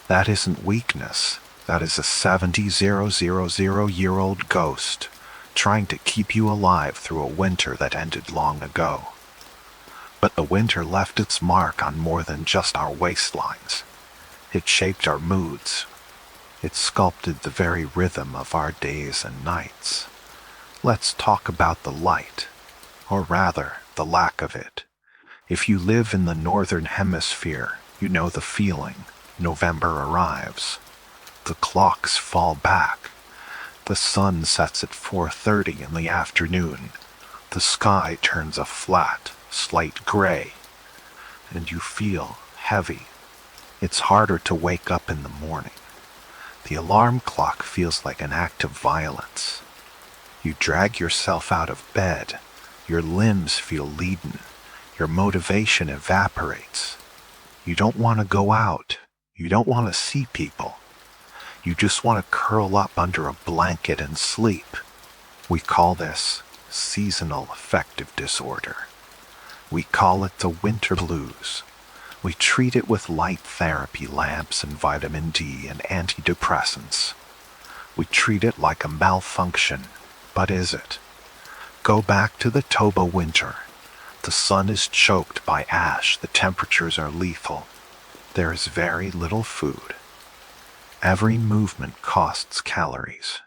That isn't weakness. That is a 70,000-year-old ghost trying to keep you alive through a winter that ended long ago. But the winter left its mark on more than just our waistlines. It shaped our moods. It sculpted the very rhythm of our days and nights. Let's talk about the light, or rather, the lack of it. If you live in the northern hemisphere, you know the feeling. November arrives. The clocks fall back. The sun sets at 4:30 in the afternoon. The sky turns a flat, slate gray, and you feel heavy. It's harder to wake up in the morning. The alarm clock feels like an act of violence. You drag yourself out of bed. Your limbs feel leaden. Your motivation evaporates. You don't want to go out. You don't want to see people. You just want to curl up under a blanket and sleep. We call this seasonal affective disorder. We call it the winter blues. We treat it with light therapy lamps and vitamin D and antidepressants. We treat it like a malfunction, but is it? Go back to the Toba winter. The sun is choked by ash, the temperatures are lethal. There is very little food. Every movement costs calories.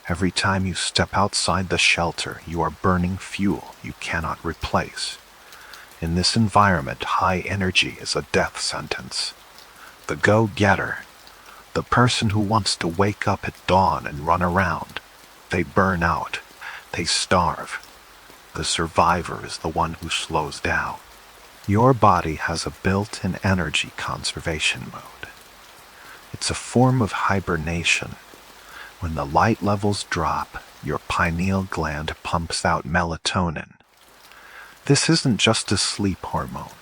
Every time you step outside the shelter, you are burning fuel you cannot replace. In this environment, high energy is a death sentence. The go-getter, the person who wants to wake up at dawn and run around, they burn out, they starve. The survivor is the one who slows down. Your body has a built-in energy conservation mode. It's a form of hibernation. When the light levels drop, your pineal gland pumps out melatonin. This isn't just a sleep hormone.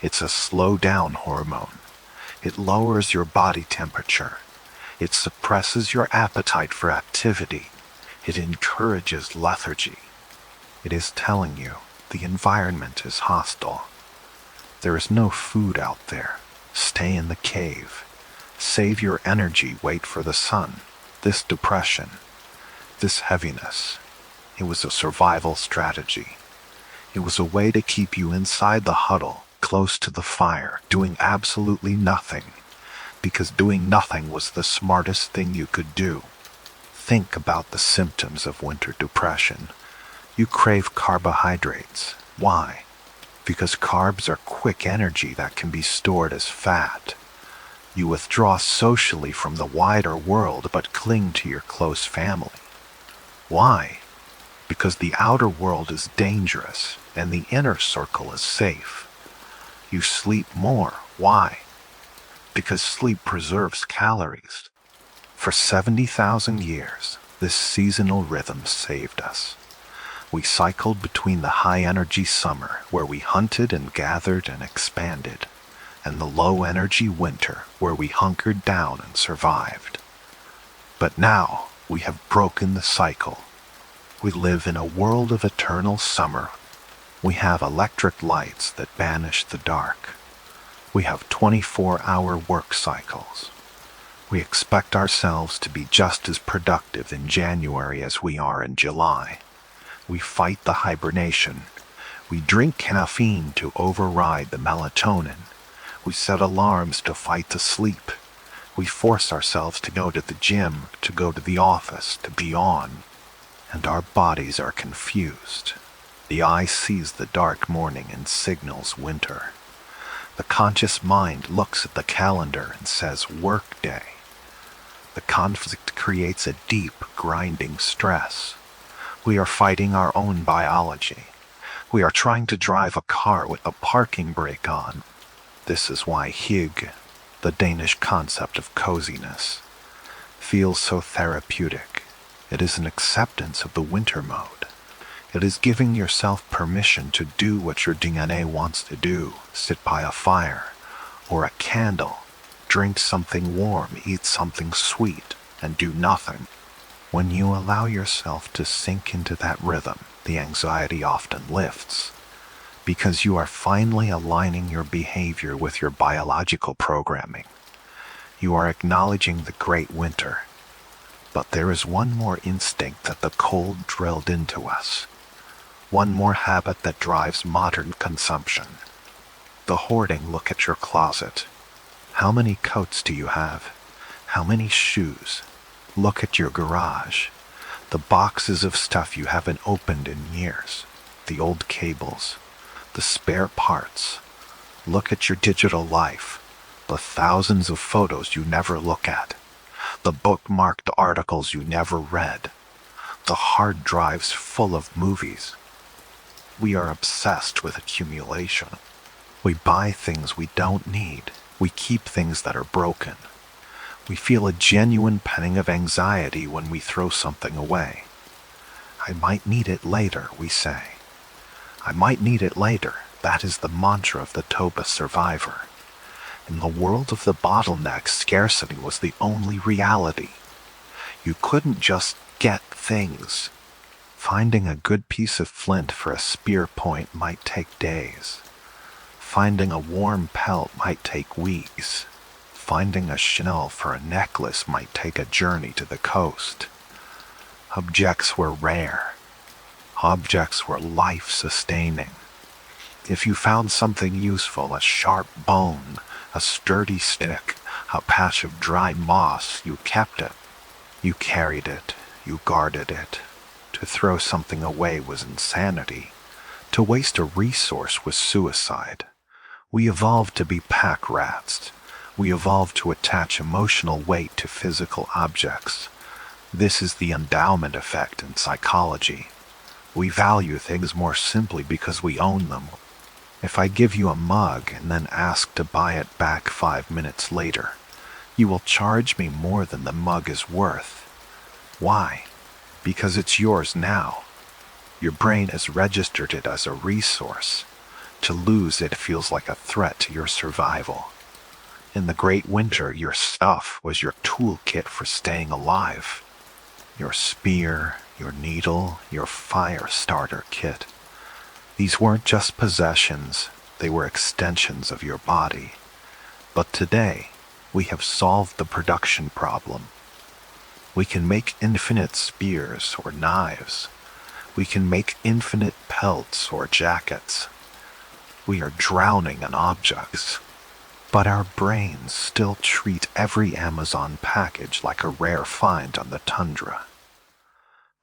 It's a slow-down hormone. It lowers your body temperature. It suppresses your appetite for activity. It encourages lethargy. It is telling you the environment is hostile. There is no food out there. Stay in the cave. Save your energy, wait for the sun. This depression, this heaviness, it was a survival strategy. It was a way to keep you inside the huddle, close to the fire, doing absolutely nothing, because doing nothing was the smartest thing you could do. Think about the symptoms of winter depression. You crave carbohydrates. Why? Because carbs are quick energy that can be stored as fat. You withdraw socially from the wider world but cling to your close family. Why? Because the outer world is dangerous and the inner circle is safe. You sleep more. Why? Because sleep preserves calories. For 70,000 years, this seasonal rhythm saved us. We cycled between the high-energy summer, where we hunted and gathered and expanded, and the low-energy winter, where we hunkered down and survived. But now, we have broken the cycle. We live in a world of eternal summer. We have electric lights that banish the dark. We have 24-hour work cycles. We expect ourselves to be just as productive in January as we are in July. We fight the hibernation. We drink caffeine to override the melatonin. We set alarms to fight the sleep. We force ourselves to go to the gym, to go to the office, to be on. And our bodies are confused. The eye sees the dark morning and signals winter. The conscious mind looks at the calendar and says work day. The conflict creates a deep, grinding stress. We are fighting our own biology. We are trying to drive a car with a parking brake on. This is why hygge, the Danish concept of coziness, feels so therapeutic. It is an acceptance of the winter mode. It is giving yourself permission to do what your DNA wants to do, sit by a fire or a candle, drink something warm, eat something sweet, and do nothing. When you allow yourself to sink into that rhythm, the anxiety often lifts, because you are finally aligning your behavior with your biological programming. You are acknowledging the great winter. But there is one more instinct that the cold drilled into us. One more habit that drives modern consumption. The hoarding look at your closet. How many coats do you have? How many shoes? Look at your garage. The boxes of stuff you haven't opened in years. The old cables. The spare parts. Look at your digital life. The thousands of photos you never look at. The bookmarked articles you never read. The hard drives full of movies. We are obsessed with accumulation. We buy things we don't need. We keep things that are broken. We feel a genuine pang of anxiety when we throw something away. I might need it later, we say. I might need it later. That is the mantra of the Toba survivor. In the world of the bottleneck, scarcity was the only reality. You couldn't just get things. Finding a good piece of flint for a spear point might take days. Finding a warm pelt might take weeks. Finding a shell for a necklace might take a journey to the coast. Objects were rare. Objects were life-sustaining. If you found something useful, a sharp bone, a sturdy stick, a patch of dry moss, you kept it. You carried it. You guarded it. To throw something away was insanity. To waste a resource was suicide. We evolved to be pack rats. We evolved to attach emotional weight to physical objects. This is the endowment effect in psychology. We value things more simply because we own them. If I give you a mug and then ask to buy it back 5 minutes later, you will charge me more than the mug is worth. Why? Because it's yours now. Your brain has registered it as a resource. To lose it feels like a threat to your survival. In the great winter, your stuff was your toolkit for staying alive. Your spear, your needle, your fire starter kit. These weren't just possessions, they were extensions of your body. But today, we have solved the production problem. We can make infinite spears or knives. We can make infinite pelts or jackets. We are drowning in objects. But our brains still treat every Amazon package like a rare find on the tundra.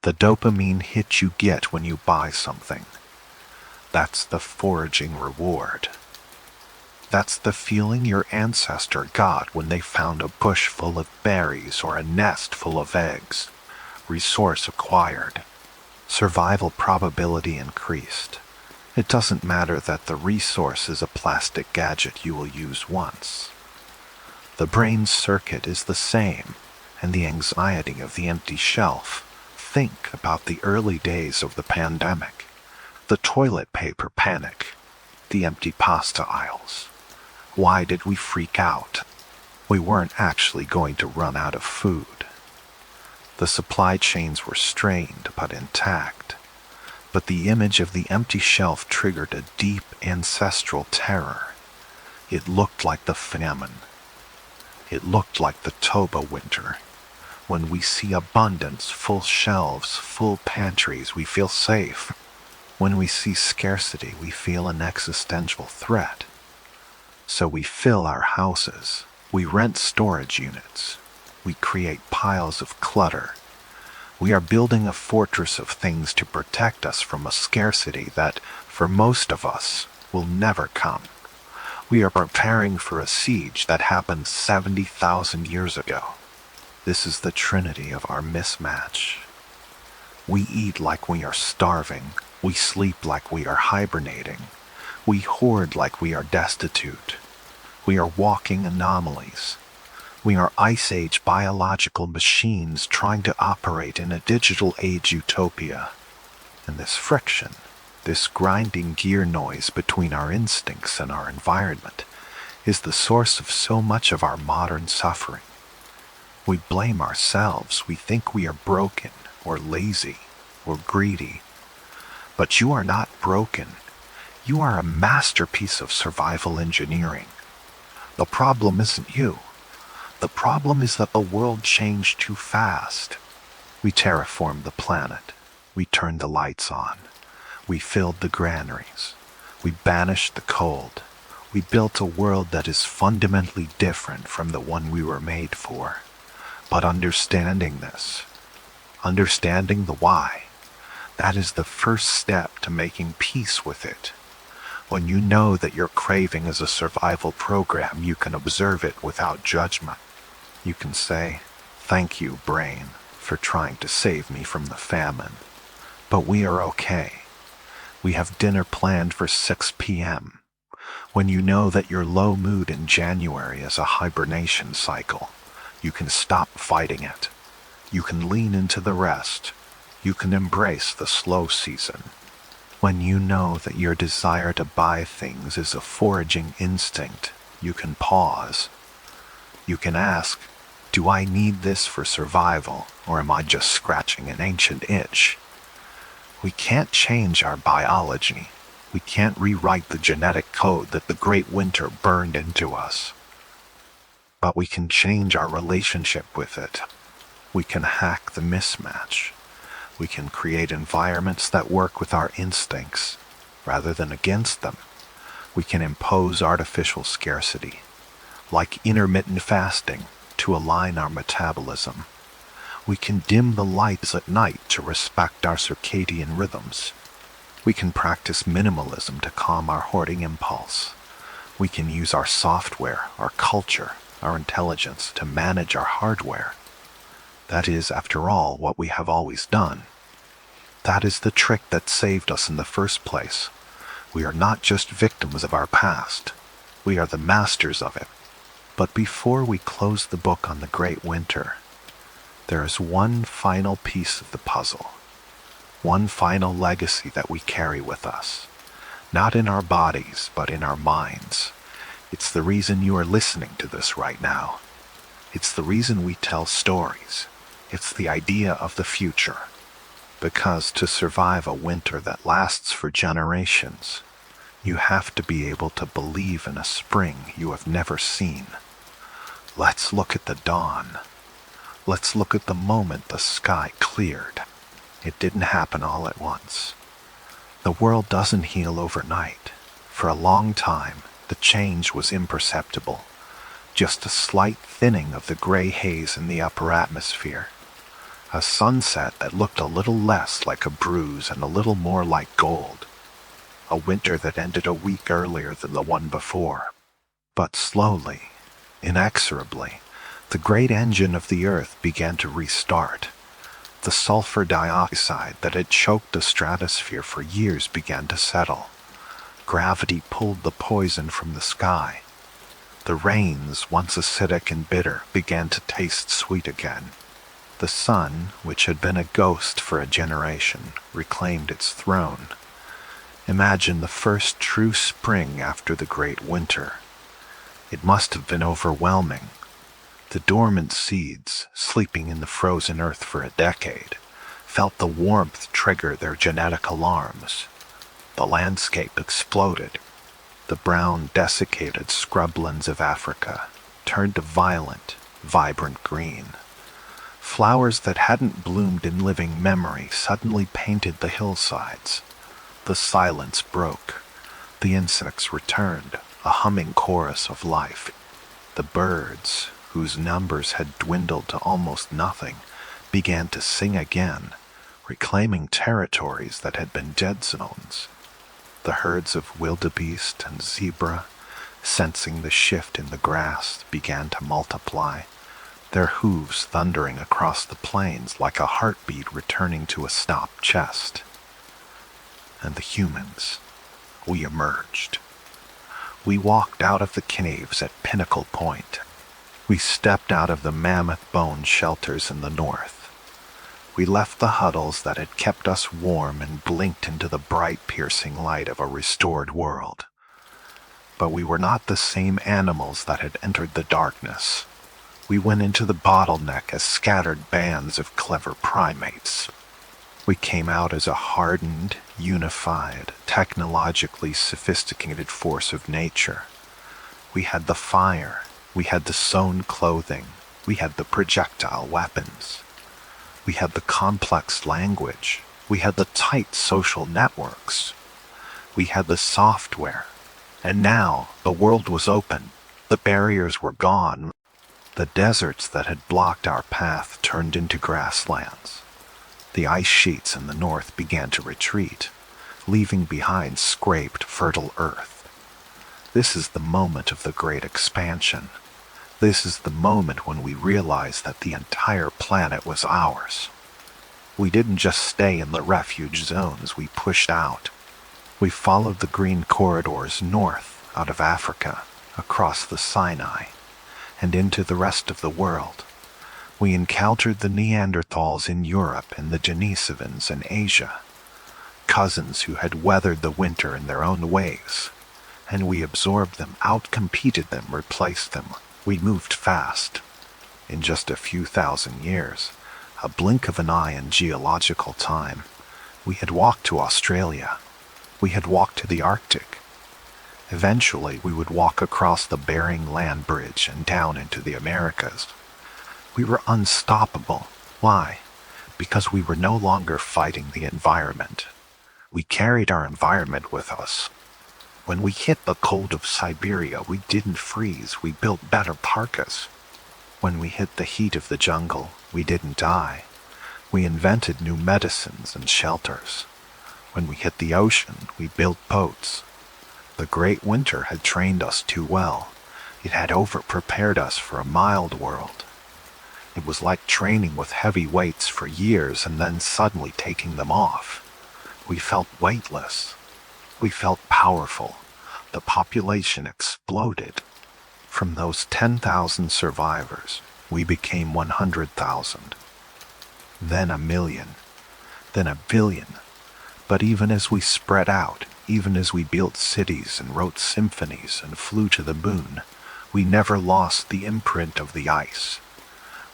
The dopamine hit you get when you buy something. That's the foraging reward. That's the feeling your ancestor got when they found a bush full of berries or a nest full of eggs. Resource acquired. Survival probability increased. It doesn't matter that the resource is a plastic gadget you will use once. The brain's circuit is the same, and the anxiety of the empty shelf. Think about the early days of the pandemic. The toilet paper panic. The empty pasta aisles. Why did we freak out? We weren't actually going to run out of food. The supply chains were strained but intact. But the image of the empty shelf triggered a deep ancestral terror. It looked like the famine. It looked like the Toba winter. When we see abundance, full shelves, full pantries, we feel safe. When we see scarcity, we feel an existential threat. So we fill our houses. We rent storage units. We create piles of clutter. We are building a fortress of things to protect us from a scarcity that, for most of us, will never come. We are preparing for a siege that happened 70,000 years ago. This is the trinity of our mismatch. We eat like we are starving. We sleep like we are hibernating. We hoard like we are destitute. We are walking anomalies. We are Ice Age biological machines trying to operate in a digital age utopia. And this friction, this grinding gear noise between our instincts and our environment, is the source of so much of our modern suffering. We blame ourselves. We think we are broken, or lazy, or greedy. But you are not broken. You are a masterpiece of survival engineering. The problem isn't you. The problem is that the world changed too fast. We terraformed the planet. We turned the lights on. We filled the granaries. We banished the cold. We built a world that is fundamentally different from the one we were made for. But understanding this, understanding the why, that is the first step to making peace with it. When you know that your craving is a survival program, you can observe it without judgment. You can say, "Thank you, brain, for trying to save me from the famine. But we are okay. We have dinner planned for 6 p.m. When you know that your low mood in January is a hibernation cycle, you can stop fighting it. You can lean into the rest. You can embrace the slow season. When you know that your desire to buy things is a foraging instinct, you can pause. You can ask, do I need this for survival, or am I just scratching an ancient itch? We can't change our biology. We can't rewrite the genetic code that the Great Winter burned into us. But we can change our relationship with it. We can hack the mismatch. We can create environments that work with our instincts, rather than against them. We can impose artificial scarcity, like intermittent fasting, to align our metabolism. We can dim the lights at night to respect our circadian rhythms. We can practice minimalism to calm our hoarding impulse. We can use our software, our culture, our intelligence to manage our hardware. That is, after all, what we have always done. That is the trick that saved us in the first place. We are not just victims of our past. We are the masters of it. But before we close the book on the Great Winter, there is one final piece of the puzzle. One final legacy that we carry with us. Not in our bodies, but in our minds. It's the reason you are listening to this right now. It's the reason we tell stories. It's the idea of the future. Because to survive a winter that lasts for generations, you have to be able to believe in a spring you have never seen. Let's look at the dawn. Let's look at the moment the sky cleared. It didn't happen all at once. The world doesn't heal overnight. For a long time, the change was imperceptible. Just a slight thinning of the gray haze in the upper atmosphere. A sunset that looked a little less like a bruise and a little more like gold. A winter that ended a week earlier than the one before. But slowly, inexorably, the great engine of the earth began to restart. The sulfur dioxide that had choked the stratosphere for years began to settle. Gravity pulled the poison from the sky. The rains, once acidic and bitter, began to taste sweet again. The sun, which had been a ghost for a generation, reclaimed its throne. Imagine the first true spring after the great winter. It must have been overwhelming. The dormant seeds, sleeping in the frozen earth for a decade, felt the warmth trigger their genetic alarms. The landscape exploded. The brown, desiccated scrublands of Africa turned to violent, vibrant green. Flowers that hadn't bloomed in living memory suddenly painted the hillsides. The silence broke. The insects returned, a humming chorus of life. The birds, whose numbers had dwindled to almost nothing, began to sing again, reclaiming territories that had been dead zones. The herds of wildebeest and zebra, sensing the shift in the grass, began to multiply, their hooves thundering across the plains like a heartbeat returning to a stopped chest. And the humans, we emerged. We walked out of the caves at Pinnacle Point. We stepped out of the mammoth bone shelters in the north. We left the huddles that had kept us warm and blinked into the bright, piercing light of a restored world. But we were not the same animals that had entered the darkness. We went into the bottleneck as scattered bands of clever primates. We came out as a hardened, unified, technologically sophisticated force of nature. We had the fire, we had the sewn clothing, we had the projectile weapons. We had the complex language, we had the tight social networks. We had the software, and now the world was open. The barriers were gone. The deserts that had blocked our path turned into grasslands. The ice sheets in the north began to retreat, leaving behind scraped, fertile earth. This is the moment of the great expansion. This is the moment when we realized that the entire planet was ours. We didn't just stay in the refuge zones, we pushed out. We followed the green corridors north out of Africa, across the Sinai, and into the rest of the world. We encountered the Neanderthals in Europe and the Denisovans in Asia, cousins who had weathered the winter in their own ways, and we absorbed them, outcompeted them, replaced them. We moved fast. In just a few thousand years, a blink of an eye in geological time, we had walked to Australia. We had walked to the Arctic. Eventually, we would walk across the Bering Land Bridge and down into the Americas. We were unstoppable. Why? Because we were no longer fighting the environment. We carried our environment with us. When we hit the cold of Siberia, we didn't freeze, we built better parkas. When we hit the heat of the jungle, we didn't die. We invented new medicines and shelters. When we hit the ocean, we built boats. The great winter had trained us too well. It had over-prepared us for a mild world. It was like training with heavy weights for years and then suddenly taking them off. We felt weightless. We felt powerful. The population exploded. From those 10,000 survivors, we became 100,000. Then 1 million. Then 1 billion. But even as we spread out, even as we built cities and wrote symphonies and flew to the moon, we never lost the imprint of the ice.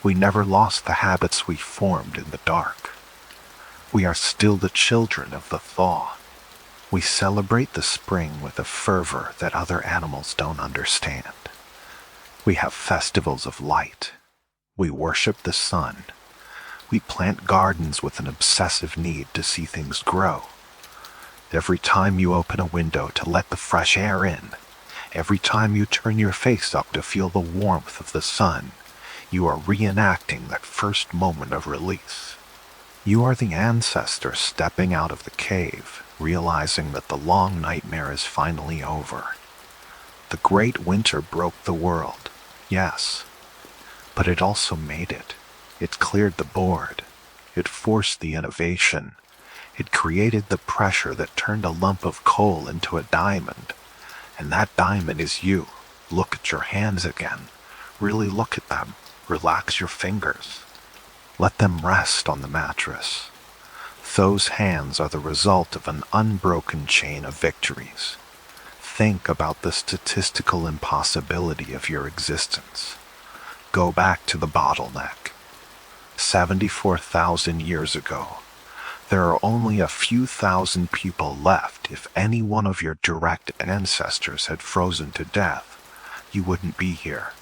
We never lost the habits we formed in the dark. We are still the children of the thaw. We celebrate the spring with a fervor that other animals don't understand. We have festivals of light. We worship the sun. We plant gardens with an obsessive need to see things grow. Every time you open a window to let the fresh air in, every time you turn your face up to feel the warmth of the sun, you are reenacting that first moment of release. You are the ancestor stepping out of the cave, realizing that the long nightmare is finally over. The great winter broke the world, yes, but it also made it. It cleared the board. It forced the innovation. It created the pressure that turned a lump of coal into a diamond. And that diamond is you. Look at your hands again. Really look at them. Relax your fingers. Let them rest on the mattress. Those hands are the result of an unbroken chain of victories. Think about the statistical impossibility of your existence. Go back to the bottleneck. 74,000 years ago. There are only a few thousand people left. If any one of your direct ancestors had frozen to death, you wouldn't be here.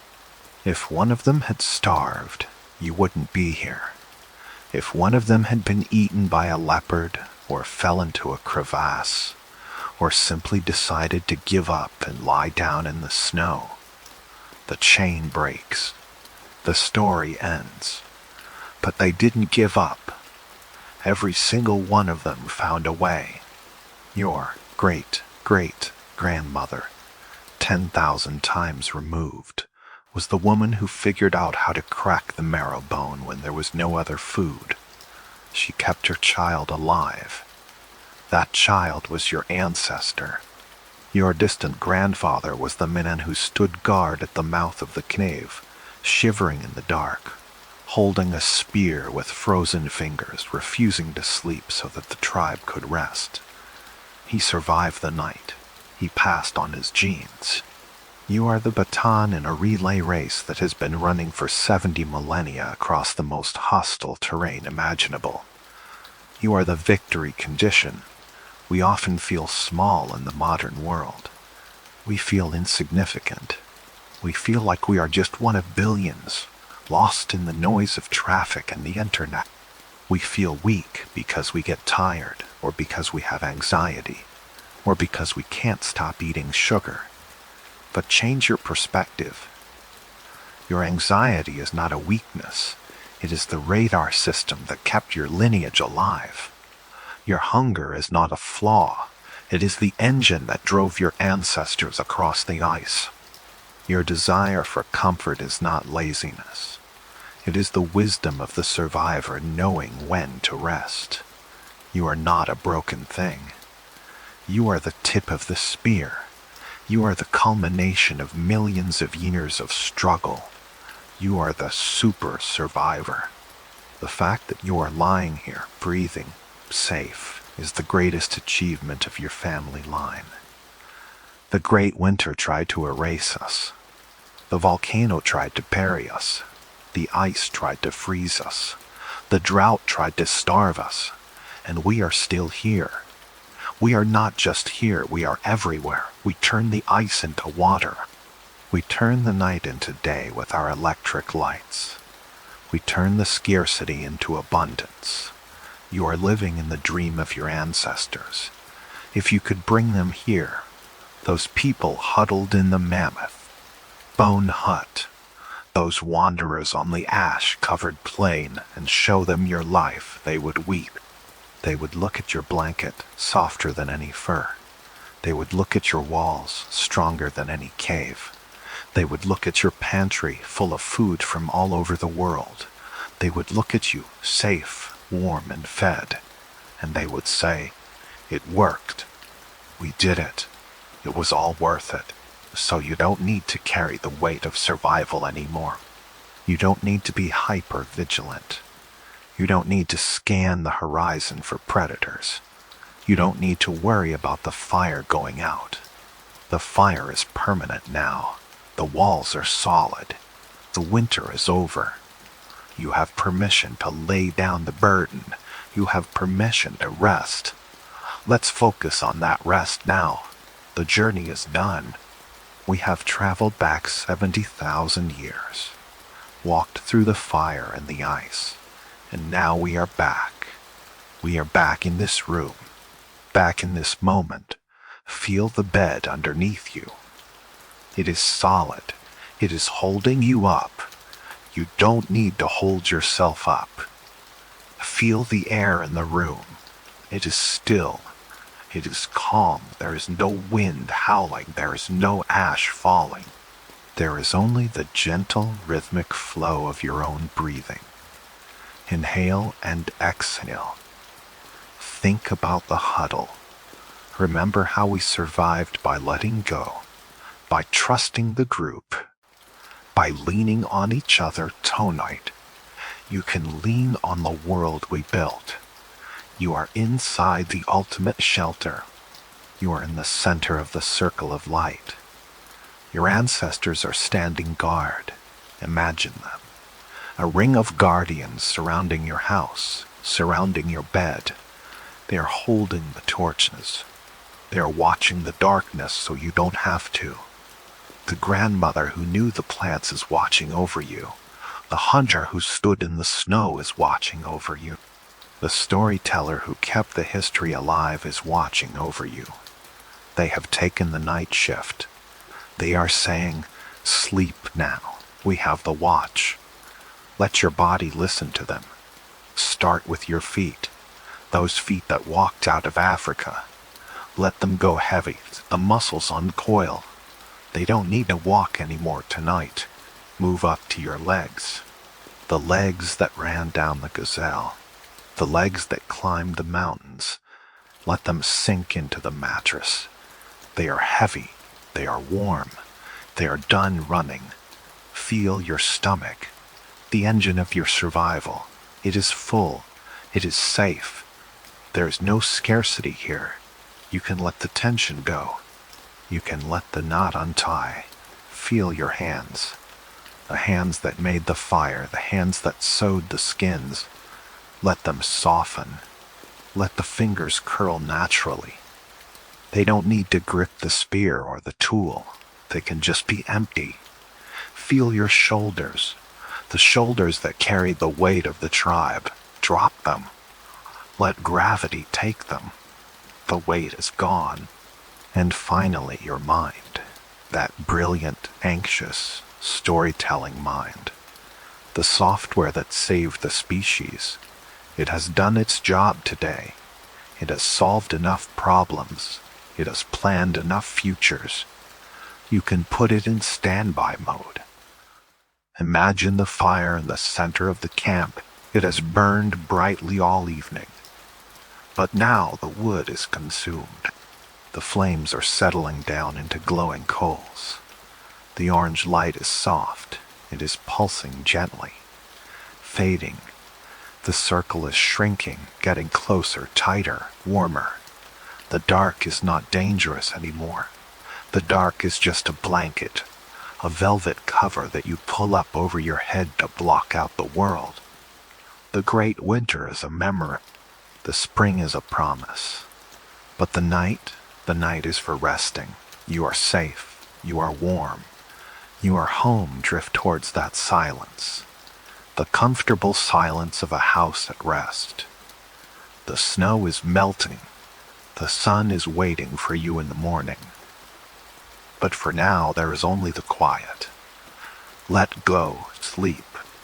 If one of them had starved, you wouldn't be here. If one of them had been eaten by a leopard, or fell into a crevasse, or simply decided to give up and lie down in the snow, the chain breaks. The story ends. But they didn't give up. Every single one of them found a way. Your great-great-grandmother, 10,000 times removed, was the woman who figured out how to crack the marrow bone when there was no other food. She kept her child alive. That child was your ancestor. Your distant grandfather was the man who stood guard at the mouth of the cave, shivering in the dark, holding a spear with frozen fingers, refusing to sleep so that the tribe could rest. He survived the night. He passed on his genes. You are the baton in a relay race that has been running for 70 millennia across the most hostile terrain imaginable. You are the victory condition. We often feel small in the modern world. We feel insignificant. We feel like we are just one of billions, lost in the noise of traffic and the internet. We feel weak because we get tired, or because we have anxiety, or because we can't stop eating sugar. But change your perspective. Your anxiety is not a weakness. It is the radar system that kept your lineage alive. Your hunger is not a flaw. It is the engine that drove your ancestors across the ice. Your desire for comfort is not laziness. It is the wisdom of the survivor knowing when to rest. You are not a broken thing. You are the tip of the spear. You are the culmination of millions of years of struggle. You are the super survivor. The fact that you are lying here, breathing, safe, is the greatest achievement of your family line. The great winter tried to erase us. The volcano tried to bury us. The ice tried to freeze us. The drought tried to starve us. And we are still here. We are not just here, we are everywhere. We turn the ice into water. We turn the night into day with our electric lights. We turn the scarcity into abundance. You are living in the dream of your ancestors. If you could bring them here, those people huddled in the mammoth bone hut, those wanderers on the ash-covered plain, and show them your life, they would weep. They would look at your blanket, softer than any fur. They would look at your walls, stronger than any cave. They would look at your pantry, full of food from all over the world. They would look at you, safe, warm, and fed. And they would say, "It worked. We did it. It was all worth it." So you don't need to carry the weight of survival anymore. You don't need to be hyper-vigilant. You don't need to scan the horizon for predators. You don't need to worry about the fire going out. The fire is permanent now. The walls are solid. The winter is over. You have permission to lay down the burden. You have permission to rest. Let's focus on that rest now. The journey is done. We have traveled back 70,000 years, walked through the fire and the ice, and now we are back. We are back in this room, back in this moment. Feel the bed underneath you. It is solid. It is holding you up. You don't need to hold yourself up. Feel the air in the room. It is still. It is calm. There is no wind howling. There is no ash falling. There is only the gentle, rhythmic flow of your own breathing. Inhale and exhale. Think about the huddle. Remember how we survived by letting go, by trusting the group, by leaning on each other tonight. You can lean on the world we built. You are inside the ultimate shelter. You are in the center of the circle of light. Your ancestors are standing guard. Imagine them. A ring of guardians surrounding your house, surrounding your bed. They are holding the torches. They are watching the darkness so you don't have to. The grandmother who knew the plants is watching over you. The hunter who stood in the snow is watching over you. The storyteller who kept the history alive is watching over you. They have taken the night shift. They are saying, "Sleep now. We have the watch." Let your body listen to them. Start with your feet, those feet that walked out of Africa. Let them go heavy, the muscles uncoil. They don't need to walk anymore tonight. Move up to your legs. The legs that ran down the gazelle. The legs that climbed the mountains. Let them sink into the mattress. They are heavy. They are warm. They are done running. Feel your stomach. The engine of your survival. It is full. It is safe. There is no scarcity here. You can let the tension go. You can let the knot untie. Feel your hands. The hands that made the fire, the hands that sewed the skins. Let them soften. Let the fingers curl naturally. They don't need to grip the spear or the tool. They can just be empty. Feel your shoulders, the shoulders that carried the weight of the tribe. Drop them. Let gravity take them. The weight is gone. And finally, your mind, that brilliant, anxious, storytelling mind. The software that saved the species. It has done its job today. It has solved enough problems. It has planned enough futures. You can put it in standby mode. Imagine the fire in the center of the camp. It has burned brightly all evening. But now the wood is consumed. The flames are settling down into glowing coals. The orange light is soft. It is pulsing gently, fading. The circle is shrinking, getting closer, tighter, warmer. The dark is not dangerous anymore. The dark is just a blanket, a velvet cover that you pull up over your head to block out the world. The great winter is a memory. The spring is a promise. But the night is for resting. You are safe. You are warm. You are home. Drift towards that silence. The comfortable silence of a house at rest. The snow is melting. The sun is waiting for you in the morning. But for now there is only the quiet. Let go, sleep.